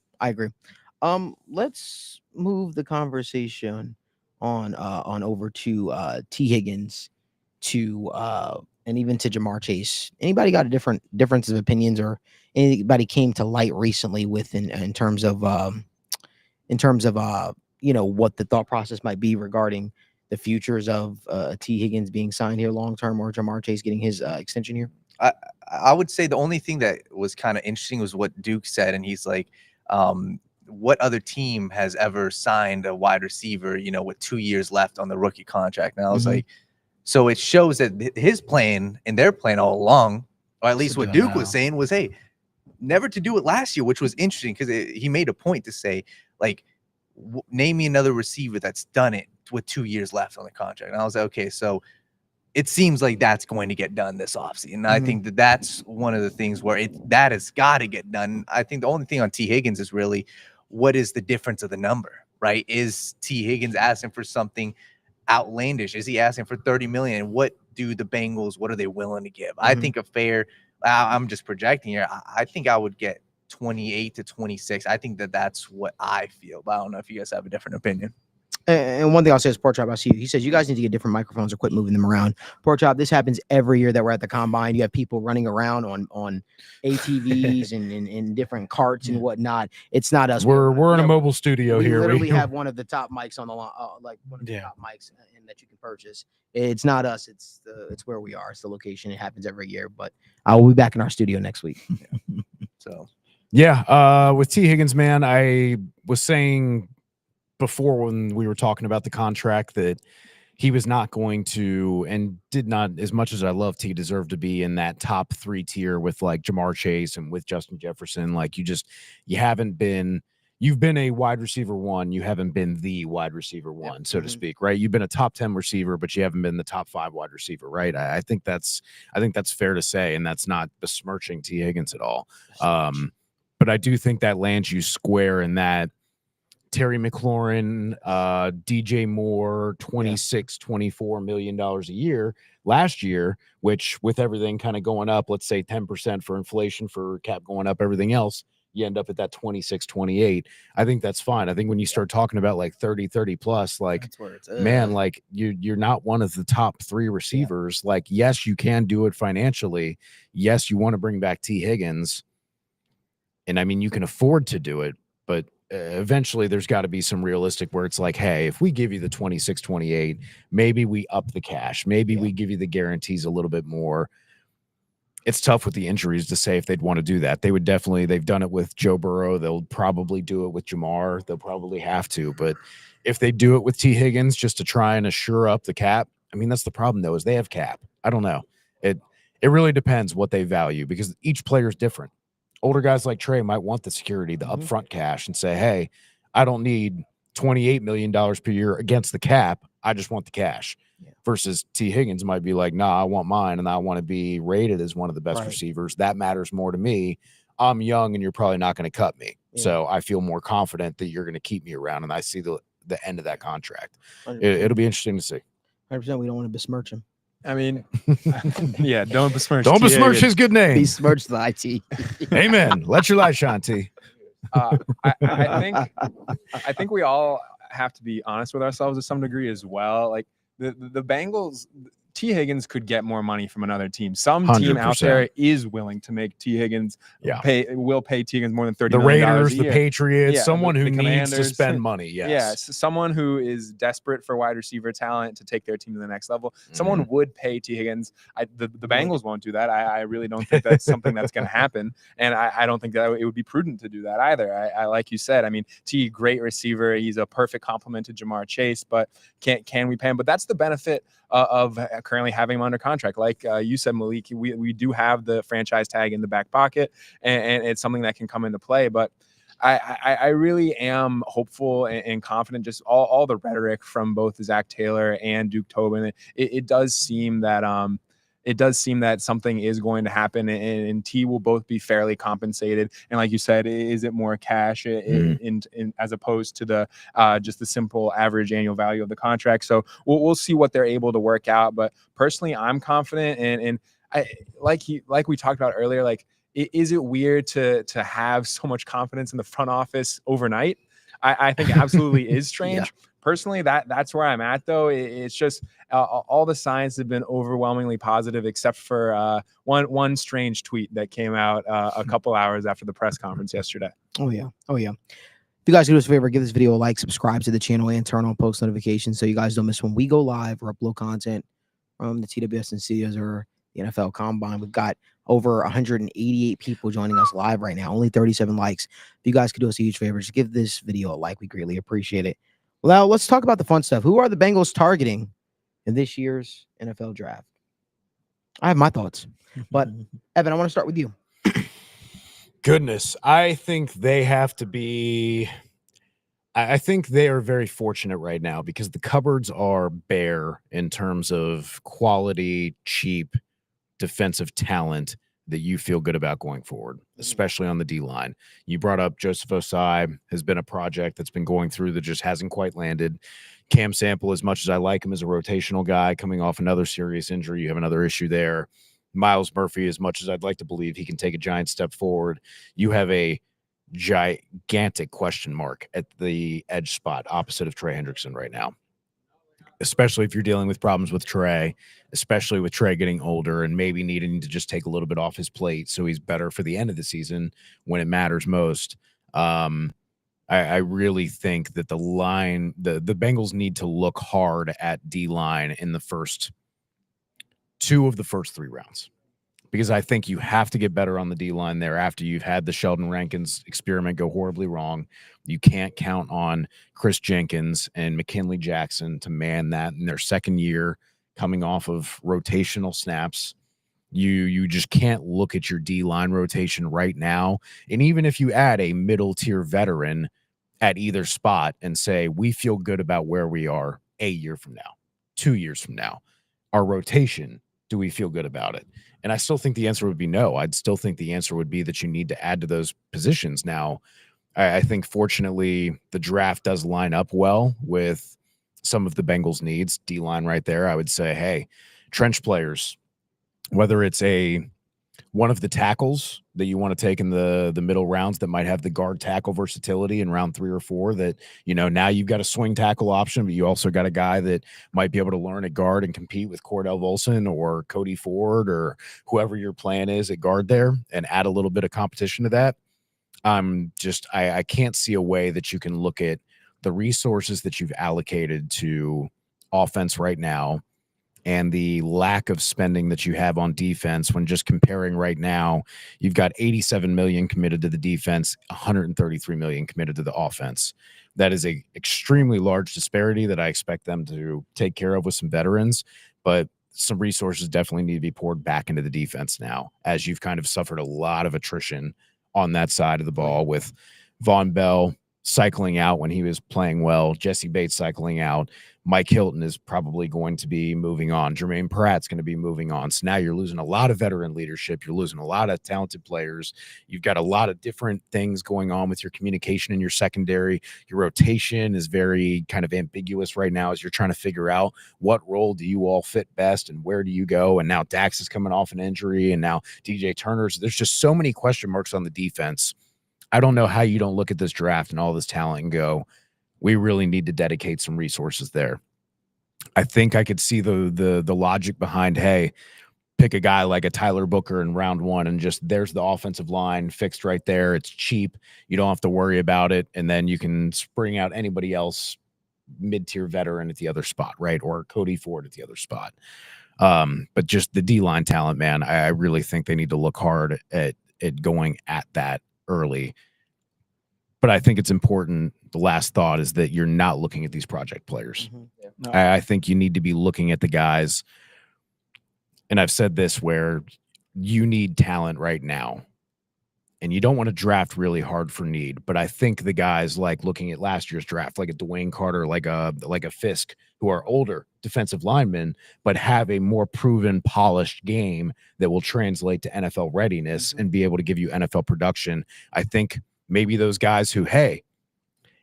Let's move the conversation on over to T. Higgins and even to Jamar Chase. Anybody got a difference of opinions, or anybody came to light recently with in terms of what the thought process might be regarding the futures of T. Higgins being signed here long term, or Jamar Chase getting his extension here? I would say the only thing that was kind of interesting was what Duke said, and he's like, what other team has ever signed a wide receiver, with 2 years left on the rookie contract? And I was like, so it shows that his plan and their plan all along, or at least what Duke was saying, was, hey, never to do it last year, which was interesting because he made a point to say, like, name me another receiver that's done it with 2 years left on the contract. And I was like, okay, so it seems like that's going to get done this offseason. And I think that's one of the things where that has got to get done. I think the only thing on T. Higgins is really, what is the difference of the number, right? Is T. Higgins asking for something outlandish? Is he asking for $30 million? What do the Bengals, what are they willing to give? I think a fair, I'm just projecting here, I think I would get 28 to 26. I think that's what I feel, but I don't know if you guys have a different opinion. And one thing I'll say is Pork Chop, I see you. He says, you guys need to get different microphones or quit moving them around. Pork Chop, this happens every year that we're at the combine. You have people running around on ATVs and in different carts and whatnot. It's not us. We're in a mobile studio we here. We literally have one of the top mics on the like one of the top mics and that you can purchase. It's not us. It's where we are. It's the location. It happens every year. But I will be back in our studio next week. So with T. Higgins, man, I was saying before when we were talking about the contract that he was not going to, and did not, as much as I love T, deserve to be in that top 3 tier with like Jamar Chase and with Justin Jefferson. Like you've been a wide receiver 1. You haven't been the wide receiver 1, so to speak, right? You've been a top 10 receiver, but you haven't been the top 5 wide receiver, right? I think that's fair to say, and that's not besmirching T. Higgins at all. But I do think that lands you square in that Terry McLaurin, DJ Moore, $24 million a year last year, which with everything kind of going up, let's say 10% for inflation, for cap going up, everything else, you end up at that 26, 28. I think that's fine. I think when you start talking about like 30 plus, like, that's where it's man, like you're not one of the top 3 receivers. Like, yes, you can do it financially. Yes, you want to bring back T. Higgins. And I mean, you can afford to do it, but eventually there's got to be some realistic where it's like, hey, if we give you the 26, 28, maybe we up the cash. Maybe we give you the guarantees a little bit more. It's tough with the injuries to say if they'd want to do that. They would definitely, they've done it with Joe Burrow. They'll probably do it with Jamar. They'll probably have to. But if they do it with T. Higgins just to try and assure up the cap, I mean, that's the problem, though, is they have cap. I don't know. It really depends what they value because each player is different. Older guys like Trey might want the security, the upfront cash, and say, hey, I don't need $28 million per year against the cap. I just want the cash. Versus T. Higgins might be like, nah, I want mine, and I want to be rated as one of the best receivers. That matters more to me. I'm young, and you're probably not going to cut me. So I feel more confident that you're going to keep me around, and I see the end of that contract. It'll be interesting to see. 100%. We don't want to besmirch him. I mean, yeah, don't besmirch. Don't besmirch his good name. Besmirch the IT. Amen. Let your light shine, T. I think we all have to be honest with ourselves to some degree as well. Like the Bengals, T. Higgins could get more money from another team. Some team 100%. out there is willing to make T. Higgins will pay T. Higgins more than $30 The million Raiders, a the year. Patriots, someone who the needs to Commanders. spend money. Yes. Yeah, someone who is desperate for wide receiver talent to take their team to the next level. Someone would pay T. Higgins. The Bengals won't do that. I really don't think that's something that's going to happen, and I don't think that it would be prudent to do that either. I like you said. I mean, T, great receiver. He's a perfect complement to Jamar Chase, but can we pay him? But that's the benefit of currently having him under contract. Like you said, Malik, we do have the franchise tag in the back pocket, and it's something that can come into play. But I really am hopeful and confident. Just all the rhetoric from both Zach Taylor and Duke Tobin, it does seem that something is going to happen, and T will both be fairly compensated. And like you said, is it more cash in as opposed to the just the simple average annual value of the contract? So we'll see what they're able to work out. But personally, I'm confident, and I like we talked about earlier, like. Is it weird to have so much confidence in the front office overnight? I think it absolutely is strange. Personally, that's where I'm at, though. It's just all the signs have been overwhelmingly positive, except for one strange tweet that came out a couple hours after the press conference yesterday. Oh, yeah. If you guys do us a favor, give this video a like, subscribe to the channel, and turn on post notifications so you guys don't miss when we go live or upload content from the TWSN studios or the NFL Combine. We've got over 188 people joining us live right now, only 37 likes. If you guys could do us a huge favor, just give this video a like. We greatly appreciate it. Well, now let's talk about the fun stuff. Who are the Bengals targeting in this year's NFL draft? I have my thoughts, but Evan, I want to start with you. Goodness, I think they have to be. I think they are very fortunate right now because the cupboards are bare in terms of quality, cheap, defensive talent that you feel good about going forward, especially on the D line. You brought up Joseph Osai has been a project that's been going through that just hasn't quite landed. Cam Sample, as much as I like him as a rotational guy coming off another serious injury, you have another issue there. Miles Murphy, as much as I'd like to believe he can take a giant step forward, you have a gigantic question mark at the edge spot opposite of Trey Hendrickson right now, especially if you're dealing with problems with Trey, especially with Trey getting older and maybe needing to just take a little bit off his plate so he's better for the end of the season when it matters most. I really think that the Bengals need to look hard at D-line in the first two of the first three rounds, because I think you have to get better on the D-line there after you've had the Sheldon Rankins experiment go horribly wrong. You can't count on Chris Jenkins and McKinley Jackson to man that in their second year coming off of rotational snaps. You just can't look at your D-line rotation right now. And even if you add a middle-tier veteran at either spot and say, we feel good about where we are a year from now, 2 years from now, our rotation, do we feel good about it? And I still think the answer would be no. I'd still think the answer would be that you need to add to those positions. Now, I think fortunately the draft does line up well with some of the Bengals' needs. D-line right there, I would say, hey, trench players, whether it's one of the tackles that you want to take in the middle rounds that might have the guard tackle versatility in round 3 or 4, that, you know, now you've got a swing tackle option, but you also got a guy that might be able to learn at guard and compete with Cordell Volson or Cody Ford or whoever your plan is at guard there and add a little bit of competition to that. I can't see a way that you can look at the resources that you've allocated to offense right now and the lack of spending that you have on defense when just comparing right now. You've got 87 million committed to the defense, 133 million committed to the offense. That is a extremely large disparity that I expect them to take care of with some veterans, but some resources definitely need to be poured back into the defense now, as you've kind of suffered a lot of attrition on that side of the ball, with Von Bell cycling out when he was playing well, Jesse Bates cycling out, Mike Hilton is probably going to be moving on, Jermaine Pratt's going to be moving on. So now you're losing a lot of veteran leadership. You're losing a lot of talented players. You've got a lot of different things going on with your communication in your secondary. Your rotation is very kind of ambiguous right now as you're trying to figure out what role do you all fit best and where do you go. And now Dax is coming off an injury, and now DJ Turner's. There's just so many question marks on the defense. I don't know how you don't look at this draft and all this talent and go, we really need to dedicate some resources there. I think I could see the logic behind, hey, pick a guy like a Tyler Booker in round one and just there's the offensive line fixed right there. It's cheap. You don't have to worry about it. And then you can spring out anybody else, mid-tier veteran at the other spot, right? Or Cody Ford at the other spot. But just the D-line talent, man, I really think they need to look hard at going at that early. But I think it's important. The last thought is that you're not looking at these project players. Mhm. Yeah. No. I think you need to be looking at the guys. And I've said this, where you need talent right now and you don't want to draft really hard for need. But I think the guys, like looking at last year's draft, like a Dwayne Carter, like a Fisk, who are older defensive linemen, but have a more proven, polished game that will translate to NFL readiness and be able to give you NFL production. I think maybe those guys who, hey,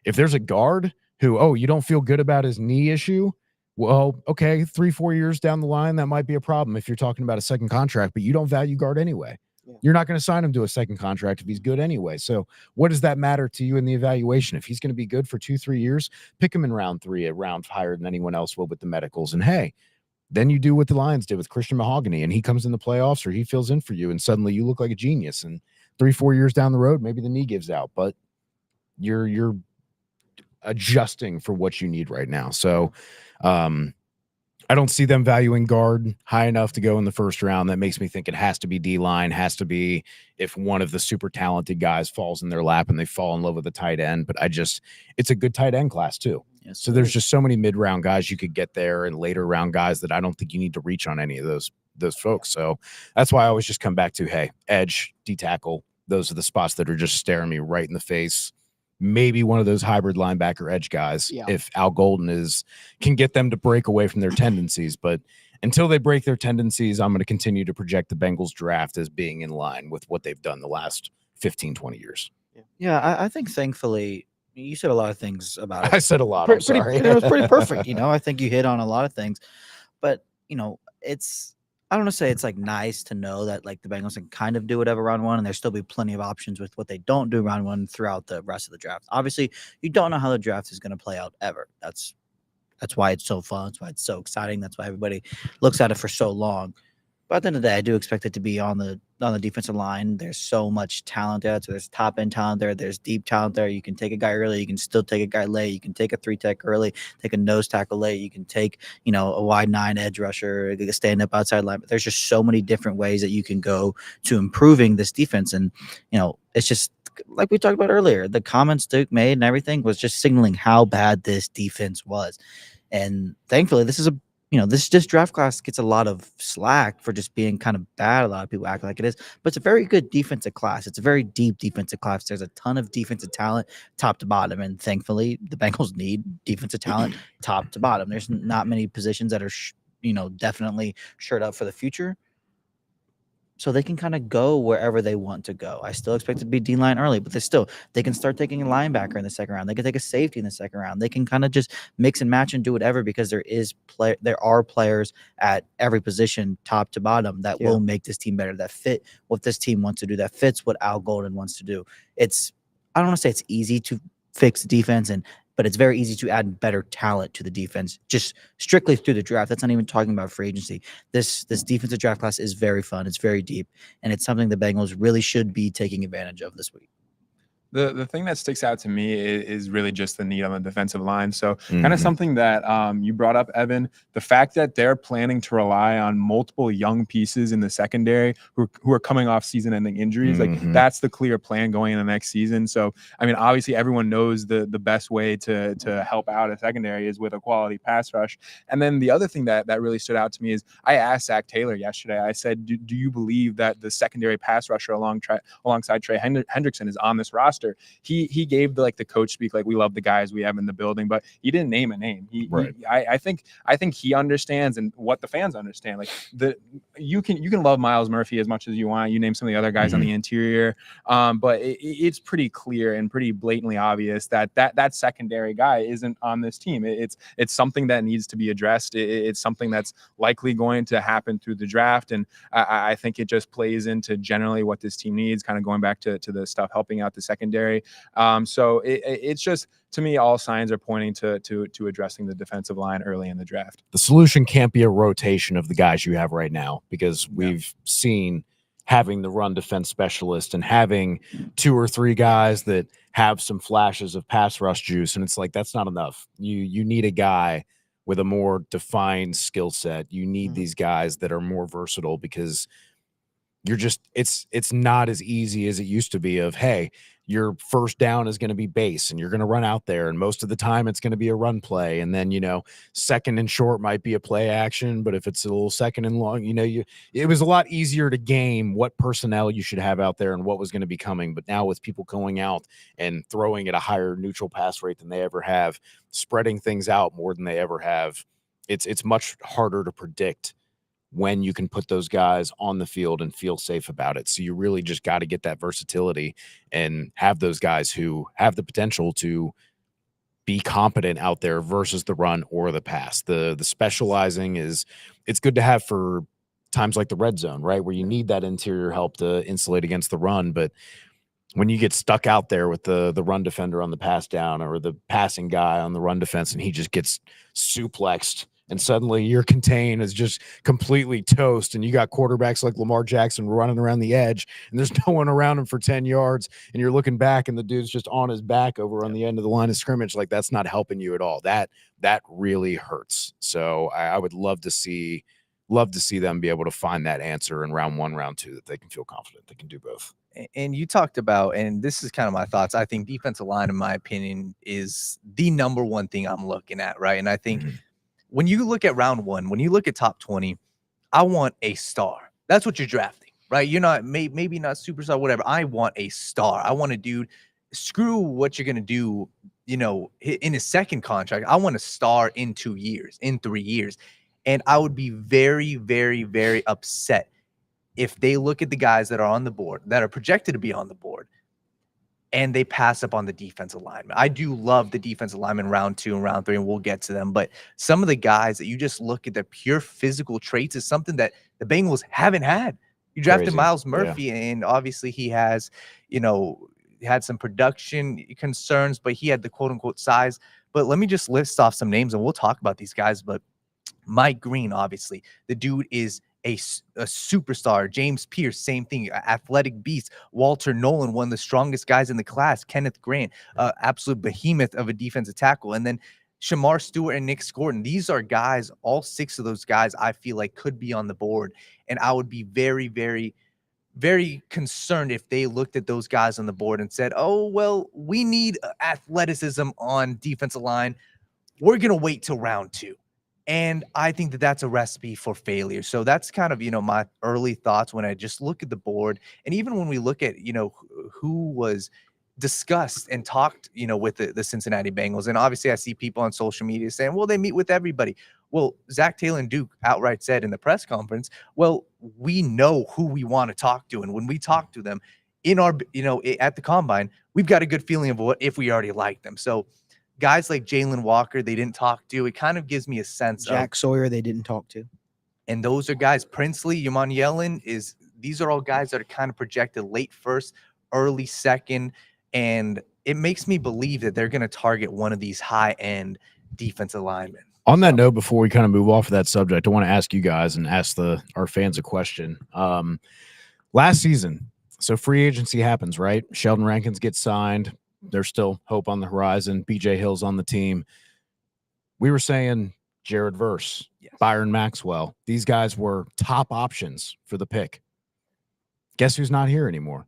if there's a guard who, oh, you don't feel good about his knee issue, well, okay, 3-4 years down the line, that might be a problem if you're talking about a second contract, but you don't value guard anyway. Yeah. You're not going to sign him to a second contract if he's good anyway. So what does that matter to you in the evaluation? If he's going to be good for 2-3 years, pick him in round 3, a round higher than anyone else will with the medicals. And hey, then you do what the Lions did with Christian Mahogany, and he comes in the playoffs or he fills in for you, and suddenly you look like a genius. And 3-4 years down the road, maybe the knee gives out, but you're adjusting for what you need right now. So I don't see them valuing guard high enough to go in the first round. That makes me think it has to be D-line, has to be if one of the super talented guys falls in their lap and they fall in love with a tight end. But it's a good tight end class too. Yes, so there's just so many mid-round guys you could get there and later round guys that I don't think you need to reach on any of those folks. So that's why I always just come back to, hey, edge, D-tackle, those are the spots that are just staring me right in the face. Maybe one of those hybrid linebacker edge guys, if Al Golden can get them to break away from their tendencies. But until they break their tendencies, I'm going to continue to project the Bengals draft as being in line with what they've done the last 15, 20 years. Yeah, I think thankfully you said a lot of things about it. I said a lot. I'm sorry. It was pretty perfect. I think you hit on a lot of things, but I don't want to say it's like nice to know that like the Bengals can kind of do whatever round one, and there'll still be plenty of options with what they don't do round one throughout the rest of the draft. Obviously, you don't know how the draft is going to play out ever. That's why it's so fun. That's why it's so exciting. That's why everybody looks at it for so long. But at the end of the day, I do expect it to be on the defensive line. There's so much talent there. So there's top end talent there. There's deep talent there. You can take a guy early. You can still take a guy late. You can take a 3-tech early, take a nose tackle late. You can take, a wide 9 edge rusher, a stand up outside line. There's just so many different ways that you can go to improving this defense. And, it's just like we talked about earlier, the comments Duke made and everything was just signaling how bad this defense was. And thankfully, this is this draft class gets a lot of slack for just being kind of bad. A lot of people act like it is, but it's a very good defensive class. It's a very deep defensive class. There's a ton of defensive talent top to bottom, and thankfully the Bengals need defensive talent top to bottom. There's not many positions that are, definitely shored up for the future. So they can kind of go wherever they want to go. I still expect it to be D-line early, but they can start taking a linebacker in the second round. They can take a safety in the second round. They can kind of just mix and match and do whatever because there are players at every position, top to bottom, that will make this team better, that fit what this team wants to do, that fits what Al Golden wants to do. I don't want to say it's easy to fix defense, but it's very easy to add better talent to the defense, just strictly through the draft. That's not even talking about free agency. This defensive draft class is very fun. It's very deep, and it's something the Bengals really should be taking advantage of this week. The thing that sticks out to me is really just the need on the defensive line. So kind of something that you brought up, Evan, the fact that they're planning to rely on multiple young pieces in the secondary who are coming off season-ending injuries. Like that's the clear plan going into the next season. So, I mean, obviously everyone knows the best way to help out a secondary is with a quality pass rush. And then the other thing that really stood out to me is I asked Zach Taylor yesterday, I said, do you believe that the secondary pass rusher alongside Trey Hendrickson is on this roster? He gave the coach speak, like, we love the guys we have in the building, but he didn't name a name. I think he understands, and what the fans understand. Like you can love Miles Murphy as much as you want. You name some of the other guys on the interior, but it's pretty clear and pretty blatantly obvious that secondary guy isn't on this team. It's something that needs to be addressed. It's something that's likely going to happen through the draft, and I think it just plays into generally what this team needs. Kind of going back to the stuff helping out the secondary. So it's just, to me, all signs are pointing to addressing the defensive line early in the draft. The solution can't be a rotation of the guys you have right now, because we've seen having the run defense specialist and having 2 or 3 guys that have some flashes of pass rush juice, and it's like that's not enough. You need a guy with a more defined skill set. You need these guys that are more versatile, because you're just it's not as easy as it used to be of, hey, your first down is going to be base and you're going to run out there, and most of the time it's going to be a run play, and then second and short might be a play action, but if it's a little second and long, it was a lot easier to game what personnel you should have out there and what was going to be coming. But now with people going out and throwing at a higher neutral pass rate than they ever have, spreading things out more than they ever have, it's much harder to predict when you can put those guys on the field and feel safe about it. So you really just got to get that versatility and have those guys who have the potential to be competent out there versus the run or the pass. The specializing it's good to have for times like the red zone, right, where you need that interior help to insulate against the run. But when you get stuck out there with the run defender on the pass down, or the passing guy on the run defense, and he just gets suplexed, and suddenly your contain is just completely toast, and you got quarterbacks like Lamar Jackson running around the edge, and there's no one around him for 10 yards, and you're looking back, and the dude's just on his back over on the end of the line of scrimmage. Like, that's not helping you at all. That really hurts. So I would love to see them be able to find that answer in round 1, round 2, that they can feel confident they can do both. And you talked about, and this is kind of my thoughts, I think defensive line, in my opinion, is the number one thing I'm looking at, right? And I think when you look at round 1, when you look at top 20, I want a star. That's what you're drafting, right? You're not maybe not superstar, whatever. I want a star. I want a dude. Screw what you're gonna do, in his second contract. I want a star in 2 years, in 3 years, and I would be very, very, very upset if they look at the guys that are on the board, that are projected to be on the board, and they pass up on the defensive lineman. I do love the defensive lineman round 2 and round 3, and we'll get to them. But some of the guys that you just look at, their pure physical traits, is something that the Bengals haven't had. You drafted Crazy. Miles Murphy, and obviously he has, had some production concerns, but he had the quote unquote size. But let me just list off some names, and we'll talk about these guys. But Mike Green, obviously, the dude is a superstar. James Pierce, same thing, athletic beast. Walter Nolan, one of the strongest guys in the class. Kenneth Grant, absolute behemoth of a defensive tackle. And then Shamar Stewart and Nick Scorton. These are guys, all 6 of those guys I feel like could be on the board. And I would be very, very, very concerned if they looked at those guys on the board and said, oh, well, we need athleticism on defensive line. We're going to wait till round 2. And I think that that's a recipe for failure. So that's kind of, my early thoughts when I just look at the board. And even when we look at, who was discussed and talked, with the Cincinnati Bengals. And obviously I see people on social media saying, well, they meet with everybody. Well, Zach Taylor and Duke outright said in the press conference, well, we know who we want to talk to. And when we talk to them in our, at the combine, we've got a good feeling of what if we already like them. So guys like Jalen Walker, they didn't talk to. It kind of gives me a sense Jack Sawyer, they didn't talk to. And those are guys, Princely, Yaman Yellen, these are all guys that are kind of projected late first, early second. And it makes me believe that they're going to target one of these high-end defensive linemen. On that note, before we kind of move off of that subject, I want to ask you guys and ask our fans a question. Last season, So free agency happens, right? Sheldon Rankins gets signed. There's still hope on the horizon. BJ Hill's on the team. We were saying Jared Verse, Yes. Byron Maxwell. These guys were top options for the pick. Guess who's not here anymore?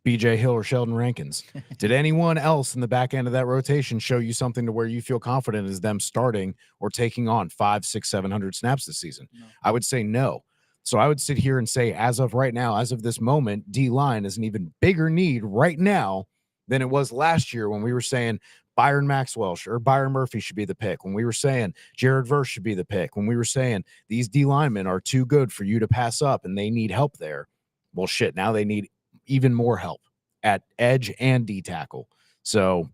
BJ Hill or Sheldon Rankins. Did anyone else in the back end of that rotation show you something to where you feel confident is them starting or taking on 500, 600, 700 snaps this season? No. I would say no. So I would sit here and say, as of right now, as of this moment, D-line is an even bigger need right now than it was last year when we were saying Byron Maxwell or Byron Murphy should be the pick, when we were saying Jared Verse should be the pick, when we were saying these D linemen are too good for you to pass up and they need help there. Well, shit, now they need even more help at edge and D tackle. So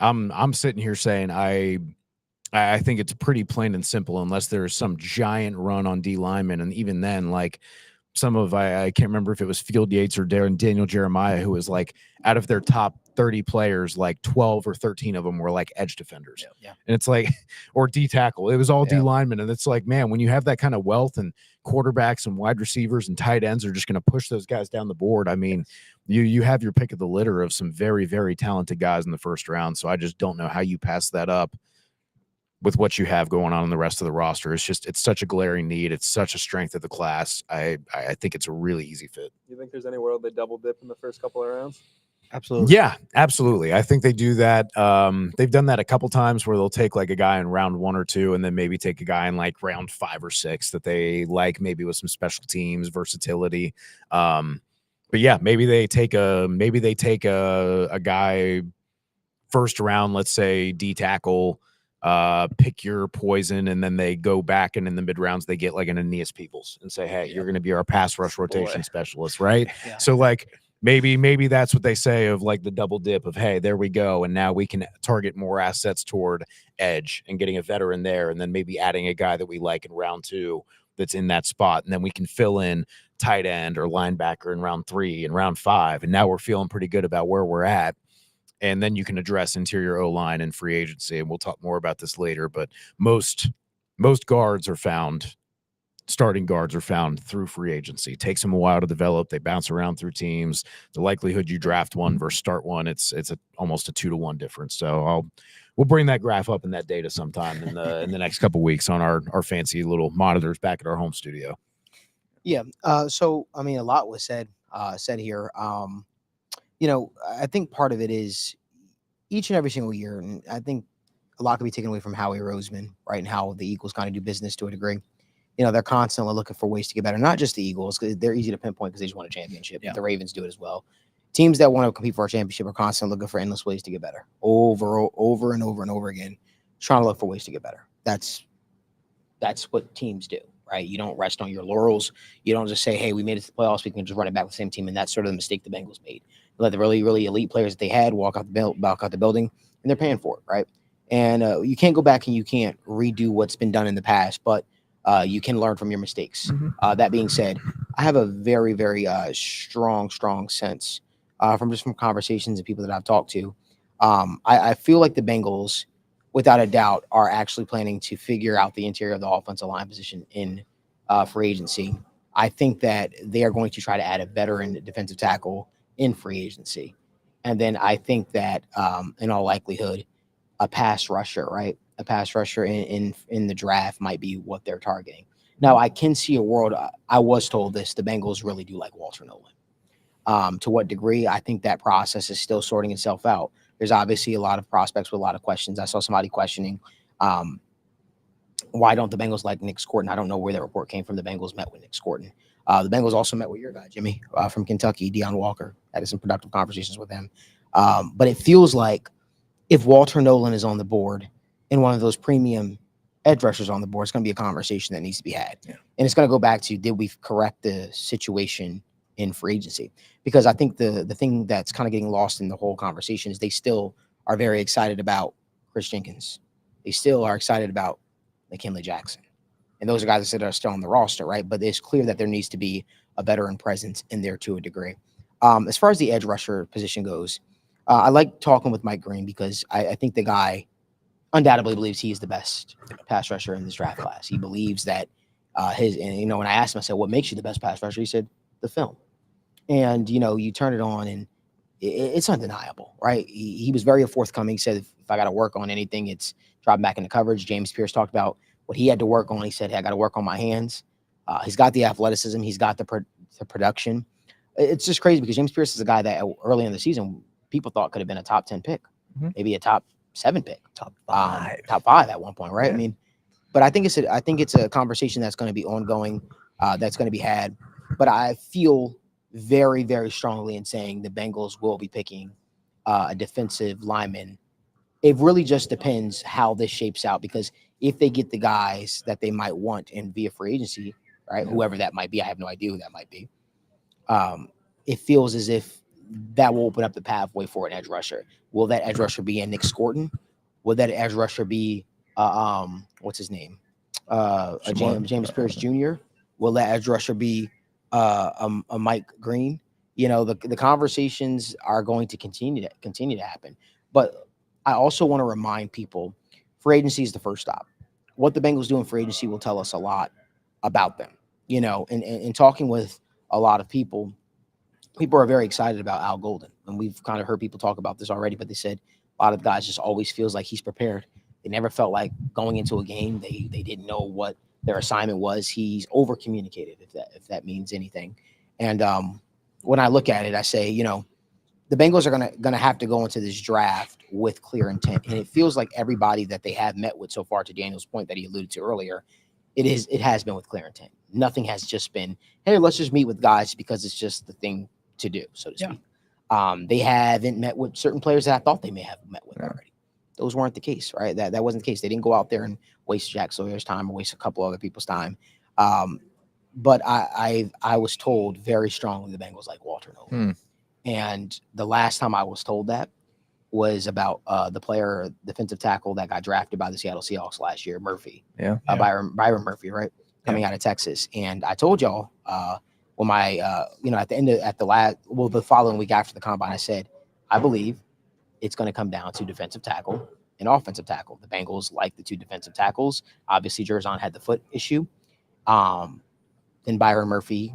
I'm sitting here saying I think it's pretty plain and simple, unless there's some giant run on D linemen, and even then, like some of I can't remember if it was Field Yates or Daniel Jeremiah, who was like out of their top 30 players, like 12 or 13 of them were like edge defenders. Yeah. And it's like, or D tackle. It was all Yeah. D linemen. And it's like, man, when you have that kind of wealth and quarterbacks and wide receivers and tight ends are just going to push those guys down the board. I mean, you have your pick of the litter of some very, very talented guys in the first round. So I just don't know how you pass that up with what you have going on in the rest of the roster. It's such a glaring need. It's such a strength of the class. I think it's a really easy fit. You think there's any world they double dip in the first couple of rounds? Absolutely. Yeah, absolutely. I think they do that. They've done that a couple times where they'll take like a guy in round 1 or 2 and then maybe take a guy in like round 5 or 6 that they like, maybe with some special teams versatility. But yeah, maybe they take a guy first round, let's say D tackle, pick your poison, and then they go back and in the mid rounds they get like an Aeneas Peoples and say, hey, you're going to be our pass rush rotation specialist, right? Yeah. So like maybe that's what they say of like the double dip of, hey, there we go, and now we can target more assets toward edge and getting a veteran there, and then maybe adding a guy that we like in round 2 that's in that spot, and then we can fill in tight end or linebacker in round 3 and round 5, and now we're feeling pretty good about where we're at. And then you can address interior O-line and free agency. And we'll talk more about this later, but most guards are found, starting guards are found through free agency. It takes them a while to develop. They bounce around through teams. The likelihood you draft one versus start one, it's almost a 2-to-1 difference. So we'll bring that graph up in that data sometime in the next couple of weeks on our fancy little monitors back at our home studio. Yeah. So I mean, a lot was said here. I think part of it is each and every single year, and I think a lot can be taken away from Howie Roseman, right, and how the Eagles kind of do business to a degree. They're constantly looking for ways to get better. Not just the Eagles, because they're easy to pinpoint because they just won a championship. Yeah. The Ravens do it as well. Teams that want to compete for a championship are constantly looking for endless ways to get better, over and over and over again, trying to look for ways to get better. That's what teams do, right? You don't rest on your laurels. You don't just say, hey, we made it to the playoffs, we can just run it back with the same team. And that's sort of the mistake the Bengals made. Let the really, really elite players that they had walk out the building, and they're paying for it, right? And you can't go back and you can't redo what's been done in the past, but you can learn from your mistakes. Mhm. That being said, I have a very, very strong sense from conversations and people that I've talked to. I feel like the Bengals, without a doubt, are actually planning to figure out the interior of the offensive line position in free agency. I think that they are going to try to add a veteran defensive tackle in free agency. And then I think that in all likelihood, a pass rusher, right? A pass rusher in the draft might be what they're targeting. Now, I can see a world, I was told this, the Bengals really do like Walter Nolan. To what degree? I think that process is still sorting itself out. There's obviously a lot of prospects with a lot of questions. I saw somebody questioning why don't the Bengals like Nick Scorton? I don't know where that report came from. The Bengals met with Nick Scorton. The Bengals also met with your guy, Jimmy, from Kentucky, Deion Walker. Had some productive conversations with him. But it feels like if Walter Nolan is on the board and one of those premium edge rushers on the board, it's going to be a conversation that needs to be had. Yeah. And it's going to go back to, did we correct the situation in free agency? Because I think the thing that's kind of getting lost in the whole conversation is they still are very excited about Chris Jenkins. They still are excited about McKinley Jackson. And those are guys that are still on the roster, right? But it's clear that there needs to be a veteran presence in there to a degree. As far as the edge rusher position goes, I like talking with Mike Green because I think the guy undoubtedly believes he is the best pass rusher in this draft class. He believes that when I asked him, I said, what makes you the best pass rusher? He said, the film. And you turn it on, and it's undeniable, right? He was very forthcoming. He said, if I got to work on anything, it's dropping back into coverage. James Pierce talked about what he had to work on. He said, hey, I got to work on my hands. He's got the athleticism. He's got the production. It's just crazy because James Pierce is a guy that early in the season people thought could have been a top 10 pick, maybe a top 7 pick, top 5 at one point, right? Yeah. I mean, but I think it's a conversation that's going to be ongoing, that's going to be had. But I feel very, very strongly in saying the Bengals will be picking a defensive lineman. It really just depends how this shapes out, because if they get the guys that they might want in via free agency, right, whoever that might be, I have no idea who that might be. It feels as if that will open up the pathway for an edge rusher. Will that edge rusher be a Nick Scorton? Will that edge rusher be what's his name? James Pierce Jr.? Will that edge rusher be a Mike Green? The conversations are going to continue to happen. But I also want to remind people, free agency is the first stop. What the Bengals do in free agency will tell us a lot about them. In talking with a lot of people are very excited about Al Golden. And we've kind of heard people talk about this already, but they said a lot of guys just always feels like he's prepared. They never felt like going into a game, they didn't know what their assignment was. He's over communicated, if that means anything. And when I look at it, I say, the Bengals are gonna have to go into this draft with clear intent. And it feels like everybody that they have met with so far, to Daniel's point that he alluded to earlier, it has been with clear intent. Nothing has just been, hey, let's just meet with guys because it's just the thing to do, so to speak. They haven't met with certain players that I thought they may have met with already. Those weren't the case, right? That wasn't the case. They didn't go out there and waste Jack Sawyer's time or waste a couple other people's time. But I was told very strongly the Bengals like Walter Nolan. And the last time I was told that was about the player, defensive tackle that got drafted by the Seattle Seahawks last year, Murphy. Byron Murphy, right? Coming out of Texas. And I told y'all when the following week after the combine, I said, I believe it's going to come down to defensive tackle and offensive tackle. The Bengals like the two defensive tackles. Obviously, Jerzon had the foot issue. Then Byron Murphy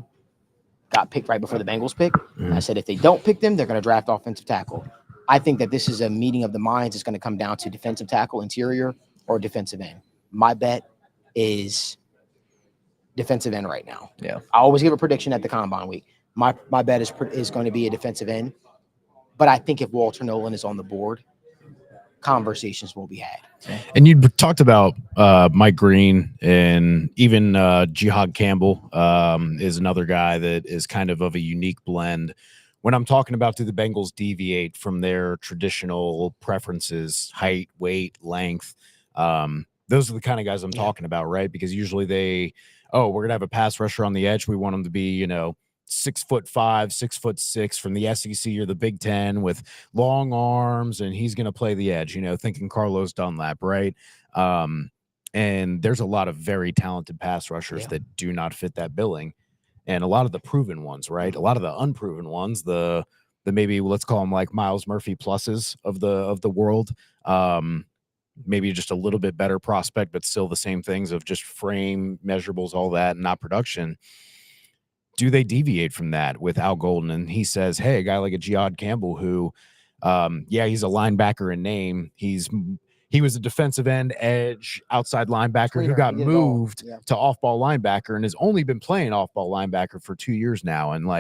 got picked right before the Bengals pick. I said, if they don't pick them, they're going to draft offensive tackle. I think that this is a meeting of the minds. It's going to come down to defensive tackle, interior, or defensive end. My bet is defensive end right now. Yeah. I always give a prediction at the combine week. My bet is going to be a defensive end. But I think if Walter Nolan is on the board, conversations will be had. And you talked about Mike Green, and even Jihad Campbell is another guy that is kind of a unique blend. When I'm talking about, do the Bengals deviate from their traditional preferences, height, weight, length? Those are the kind of guys I'm talking about, right? Because usually we're going to have a pass rusher on the edge. We want them to be, 6'5", 6'6" from the SEC or the Big Ten with long arms, and he's going to play the edge, thinking Carlos Dunlap, right? And there's a lot of very talented pass rushers that do not fit that billing. And a lot of the proven ones, right? A lot of the unproven ones, the maybe let's call them like Miles Murphy pluses of the world. Maybe just a little bit better prospect, but still the same things of just frame, measurables, all that, and not production. Do they deviate from that with Al Golden? And he says, hey, a guy like a Jihad Campbell who, he's a linebacker in name. He was a defensive end, edge, outside linebacker who got moved to off-ball linebacker and has only been playing off-ball linebacker for 2 years now. And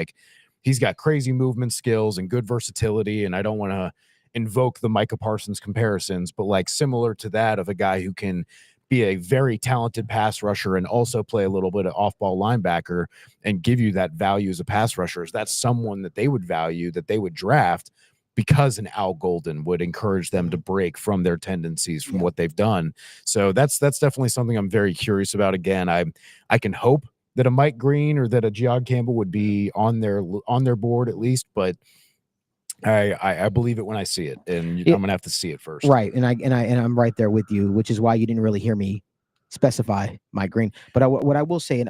he's got crazy movement skills and good versatility. And I don't want to invoke the Micah Parsons comparisons, but similar to that of a guy who can be a very talented pass rusher and also play a little bit of off-ball linebacker and give you that value as a pass rusher. Is that someone that they would value, that they would draft, because an Al Golden would encourage them to break from their tendencies from what they've done? So that's definitely something I'm very curious about. Again, I can hope that a Mike Green or that a Jihad Campbell would be on their board at least, but I believe it when I see it, and I'm gonna have to see it first. Right, and I'm right there with you, which is why you didn't really hear me specify Mike Green. But what I will say, and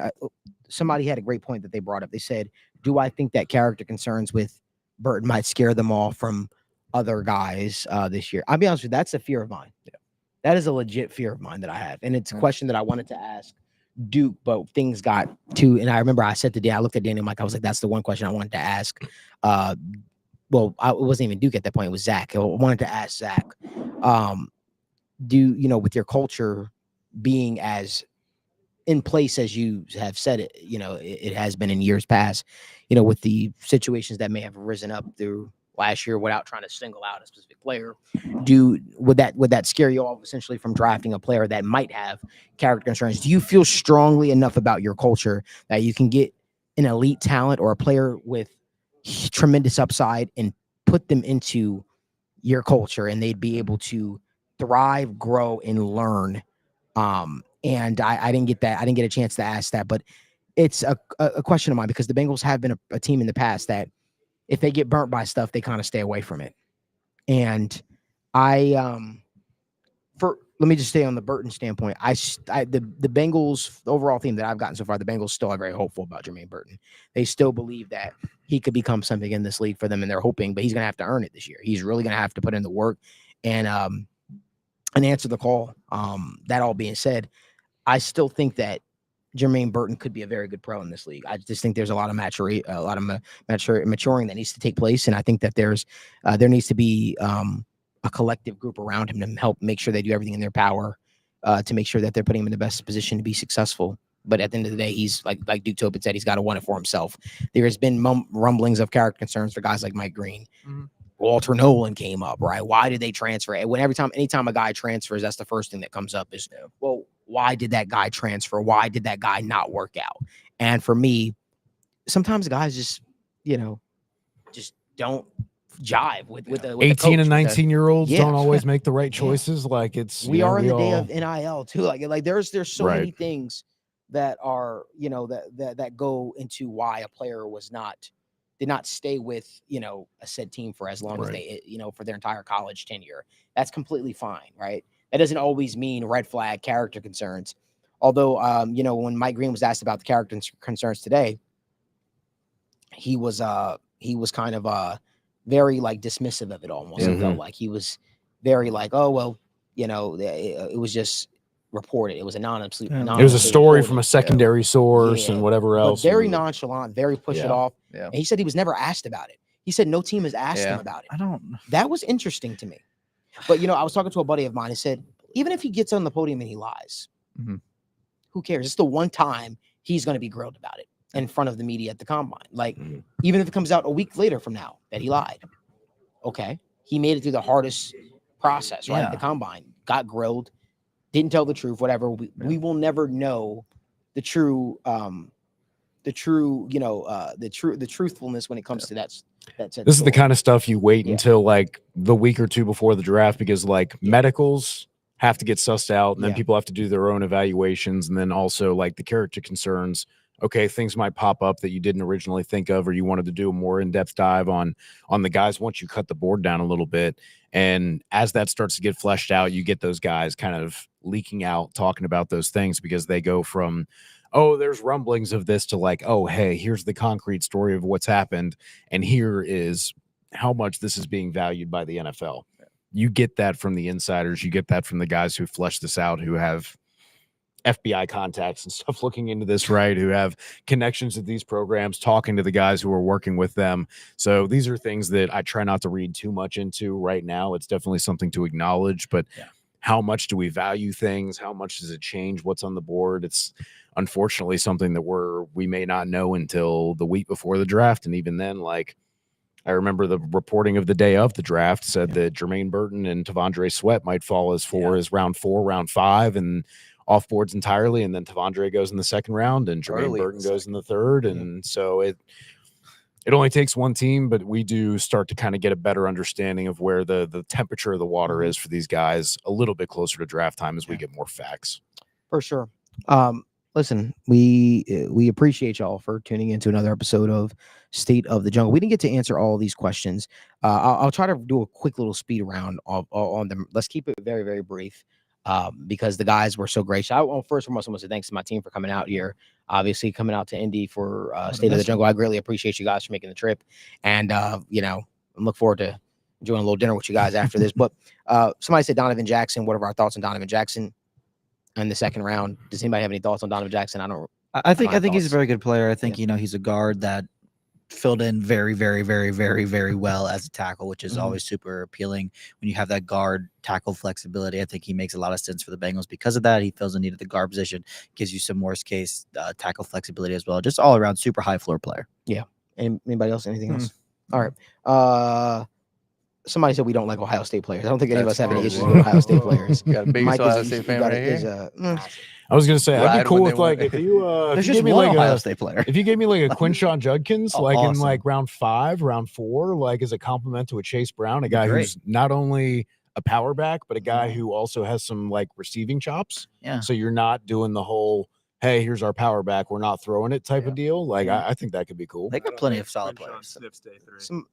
somebody had a great point that they brought up. They said, "Do I think that character concerns with Burton might scare them off from other guys this year?" I'll be honest with you, that's a fear of mine. Yeah, that is a legit fear of mine that I have, and it's a question that I wanted to ask Duke, but things got too. And I remember I said today, I looked at Daniel Mike. I was like, that's the one question I wanted to ask. Well, it wasn't even Duke at that point. It was Zach. I wanted to ask Zach, with your culture being as in place as you have said it, it has been in years past, with the situations that may have risen up through last year without trying to single out a specific player, would that scare you off essentially from drafting a player that might have character concerns? Do you feel strongly enough about your culture that you can get an elite talent or a player with tremendous upside and put them into your culture and they'd be able to thrive, grow, and learn? And I didn't get that. I didn't get a chance to ask that, but it's a question of mine because the Bengals have been a team in the past that if they get burnt by stuff, they kind of stay away from it. And let me just stay on the Burton standpoint. The Bengals, the overall theme that I've gotten so far, the Bengals still are very hopeful about Jermaine Burton. They still believe that he could become something in this league for them, and they're hoping, but he's going to have to earn it this year. He's really going to have to put in the work and answer the call. That all being said, I still think that Jermaine Burton could be a very good pro in this league. I just think there's a lot of maturing that needs to take place, and I think that there needs to be a collective group around him to help make sure they do everything in their power to make sure that they're putting him in the best position to be successful. But at the end of the day, he's like Duke Tobin said, he's got to want it for himself. There has been rumblings of character concerns for guys like Mike Green. Mm-hmm. Walter Nolan came up, right? Why did they transfer? And anytime a guy transfers, that's the first thing that comes up is, well, why did that guy transfer? Why did that guy not work out? And for me, sometimes guys just don't jive with the 18 and 19-year-olds don't always make the right choices. Like we are in the day of NIL too. Like there's so many things that are, that go into why a player did not stay with, a said team for as long as they, for their entire college tenure. That's completely fine, right? That doesn't always mean red flag character concerns. Although, when Mike Green was asked about the character concerns today, he was kind of very dismissive of it almost. It felt like he was very oh, well, it was just reported. It was anonymous. It was a story from a secondary source and whatever else. But very nonchalant, very push it off. Yeah. And he said he was never asked about it. He said no team has asked him about it. That was interesting to me. But, I was talking to a buddy of mine who said, even if he gets on the podium and he lies, who cares? It's the one time he's going to be grilled about it in front of the media at the combine. Even if it comes out a week later from now that he lied. Okay. He made it through the hardest process, right? At the combine, got grilled, didn't tell the truth, whatever. We will never know the truthfulness when it comes to that. This is the kind of stuff you wait until the week or two before the draft, because medicals have to get sussed out, and then people have to do their own evaluations, and then also the character concerns. Okay, things might pop up that you didn't originally think of, or you wanted to do a more in-depth dive on the guys once you cut the board down a little bit. And as that starts to get fleshed out, you get those guys kind of leaking out, talking about those things, because they go from, oh, there's rumblings of this to oh, hey, here's the concrete story of what's happened, and here is how much this is being valued by the NFL. You get that from the insiders. You get that from the guys who flesh this out, who have FBI contacts and stuff looking into this, right? Who have connections to these programs, talking to the guys who are working with them. So these are things that I try not to read too much into right now. It's definitely something to acknowledge, but how much do we value things? How much does it change what's on the board? It's unfortunately something that we may not know until the week before the draft. And even then, I remember the reporting of the day of the draft said that Jermaine Burton and Tavondre Sweat might fall as round 4, round 5, and off boards entirely. And then Tavondre goes in the second round and Jermaine Burton goes in the third. And so it only takes one team, but we do start to kind of get a better understanding of where the temperature of the water is for these guys a little bit closer to draft time as we get more facts. For sure. Listen, we appreciate y'all for tuning into another episode of State of the Jungle. We didn't get to answer all of these questions. I'll try to do a quick little speed round on them. Let's keep it very, very brief. Because the guys were so gracious. First and foremost, I want to say thanks to my team for coming out here. Obviously, coming out to Indy for State of the Jungle. I greatly appreciate you guys for making the trip. And, I look forward to enjoying a little dinner with you guys after this. But somebody said Donovan Jackson. What are our thoughts on Donovan Jackson? in the second round. Does anybody have any thoughts on Donovan Jackson? I think have he's a thoughts. very good player. I think he's a guard that filled in very, very, very, very, very well as a tackle, which is always super appealing when you have that guard tackle flexibility. I think he makes a lot of sense for the Bengals because of that. He fills the need at the guard position, gives you some worst case tackle flexibility as well. Just all around super high floor player. Yeah. Anybody else? Anything else? All right. Somebody said we don't like Ohio State players. I don't think any of us have any issues with Ohio State players. Got a biggest Mike Ohio is- State you fan got right it, here. I was gonna say I'd Ride be cool when with they like want. if you There's if you just gave me one like Ohio a State player. if you gave me like a Quinshon Judkins Oh, like in awesome. like round 5, round 4, like as a compliment to a Chase Brown, a guy great. who's not only a power back but a guy who also has some like receiving chops. Yeah. So you're not doing the whole hey here's our power back we're not throwing it type of deal. Like I think that could be cool. They got plenty of solid players.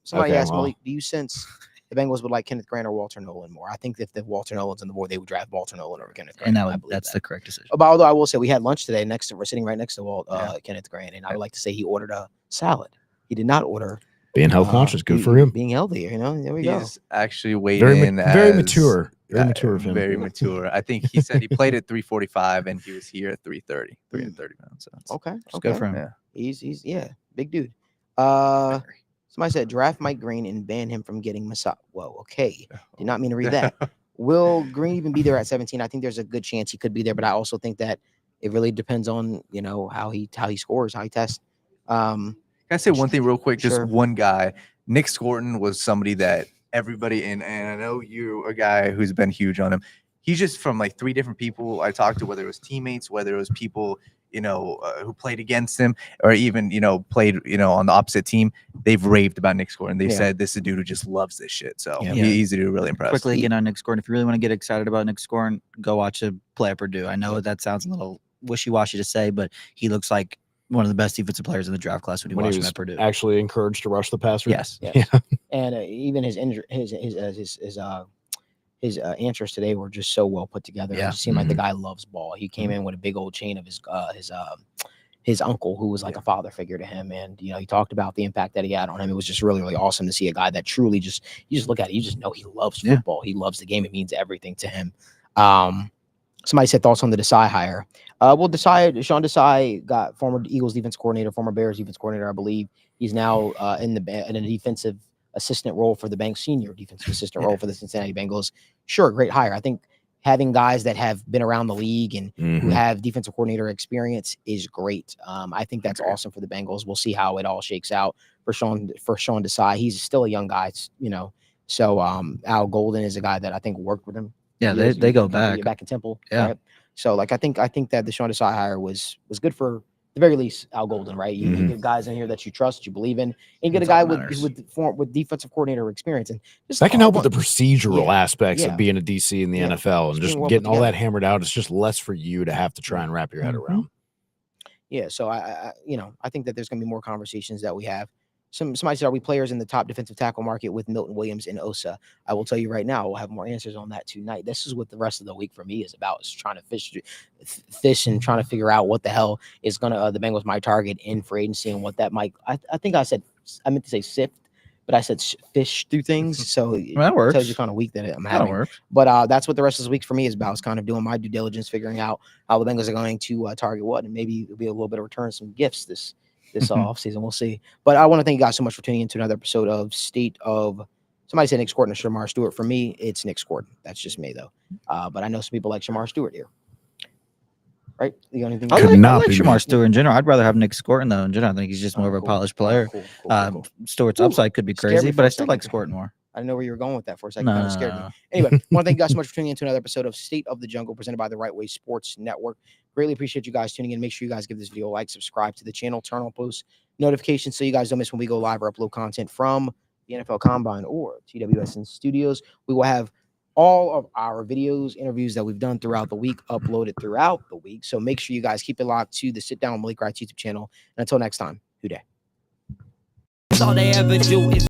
Somebody Okay, asked well. Malik, do you sense the Bengals would like Kenneth Grant or Walter Nolan more? I think if the Walter Nolan's on the board, they would draft Walter Nolan over Kenneth Grant. And I believe that's that. the correct decision. But although I will say we had lunch today we're sitting right next to Kenneth Grant, and I would like to say he ordered a salad. He did not order Being health conscious, good for him. Being healthy, there we go. He's actually weighed Very in very as- mature. Very mature of him. Very mature. I think he said he played at 3:45 and he was here at 3:30. 3:30 pounds. So it's- Okay. It's good for him. Yeah. He's big dude. Somebody said draft Mike Green and ban him from getting massage. Whoa, okay. Did not mean to read that. Will Green even be there at 17? I think there's a good chance he could be there, but I also think that it really depends on how he scores, how he tests. Can I say one thing real quick? Just Sure. one guy. Nick Scorton was somebody that everybody and I know you're a guy who's been huge on him. He's just from like 3 different people I talked to, whether it was teammates, whether it was people who played against him, or even played on the opposite team. They've raved about Nick Scorton. They've said this is a dude who just loves this shit. So Yeah. he's a dude really impressed. Quickly again on Nick Scorn. If you really want to get excited about Nick Scorn, go watch him play at Purdue. I know that sounds a little wishy-washy to say, but he looks like one of the best defensive players in the draft class when you When watch he him was at Purdue. actually encouraged to rush the passer. Yes. Yes. And even his answers today were just so well put together. It Yeah. just seemed like the guy loves ball. He came in with a big old chain of his uncle, who was like a father figure to him, and he talked about the impact that he had on him. It was just really, really awesome to see a guy that truly you just look at it, you just know he loves football. He loves the game. It means everything to him. Somebody said thoughts on the Desai hire. Sean Desai got former Eagles defense coordinator, former Bears defense coordinator, I believe. He's now in a defensive assistant role for the bank, senior defensive assistant role for the Cincinnati Bengals. Sure, great hire. I think having guys that have been around the league and who have defensive coordinator experience is great. I think that's awesome for the Bengals. We'll see how it all shakes out for Sean Desai. He's still a young guy, So Al Golden is a guy that I think worked with him. Yeah, they go back. Back in Temple. Yeah. Right? So I think that the Sean Desai hire was good for the very least Al Golden, right? You get guys in here that you trust, you believe in, and you get That's a guy all that matters. with defensive coordinator experience, and just That can help all with the procedural aspects Yeah. of being a DC in the Yeah. NFL and Just just being well getting put all that together. hammered out. It's just less for you to have to try and wrap your head around. Yeah, so I think that there's going to be more conversations that we have. Somebody said, are we players in the top defensive tackle market with Milton Williams and Osa? I will tell you right now, we'll have more answers on that tonight. This is what the rest of the week for me is about, is trying to fish and trying to figure out what the hell is going to the Bengals might target in free agency and what that might. I think I meant to say sift, but I said fish through things. So That it tells works. you kind of week that I'm That having. works. But that's what the rest of this week for me is about. Is kind of doing my due diligence, figuring out how the Bengals are going to target what, and maybe it'll be a little bit of return some gifts this offseason. We'll see. But I want to thank you guys so much for tuning into another episode of State of. Somebody said Nick Scorton or Shamar Stewart. For me, it's Nick Scorton. That's just me though. But I know some people like Shamar Stewart here. Right? You got anything? I Could like not be Shamar me. Stewart in general. I'd rather have Nick Scorton though in general. I think he's just more of a Cool. polished player. Cool. Stewart's Ooh, upside could be scared me crazy, for but a I still like second. Scorton more. I didn't know where you were going with that for a second. That scared me. Nah. Anyway, I want to thank you guys so much for tuning in to another episode of State of the Jungle presented by the Right Way Sports Network. Greatly appreciate you guys tuning in. Make sure you guys give this video a like, subscribe to the channel, turn on post notifications so you guys don't miss when we go live or upload content from the NFL Combine or TWSN Studios. We will have all of our videos, interviews that we've done throughout the week uploaded throughout the week. So make sure you guys keep it locked to the Sit Down with Malik Wright YouTube channel. And until next time, good day. All they ever do is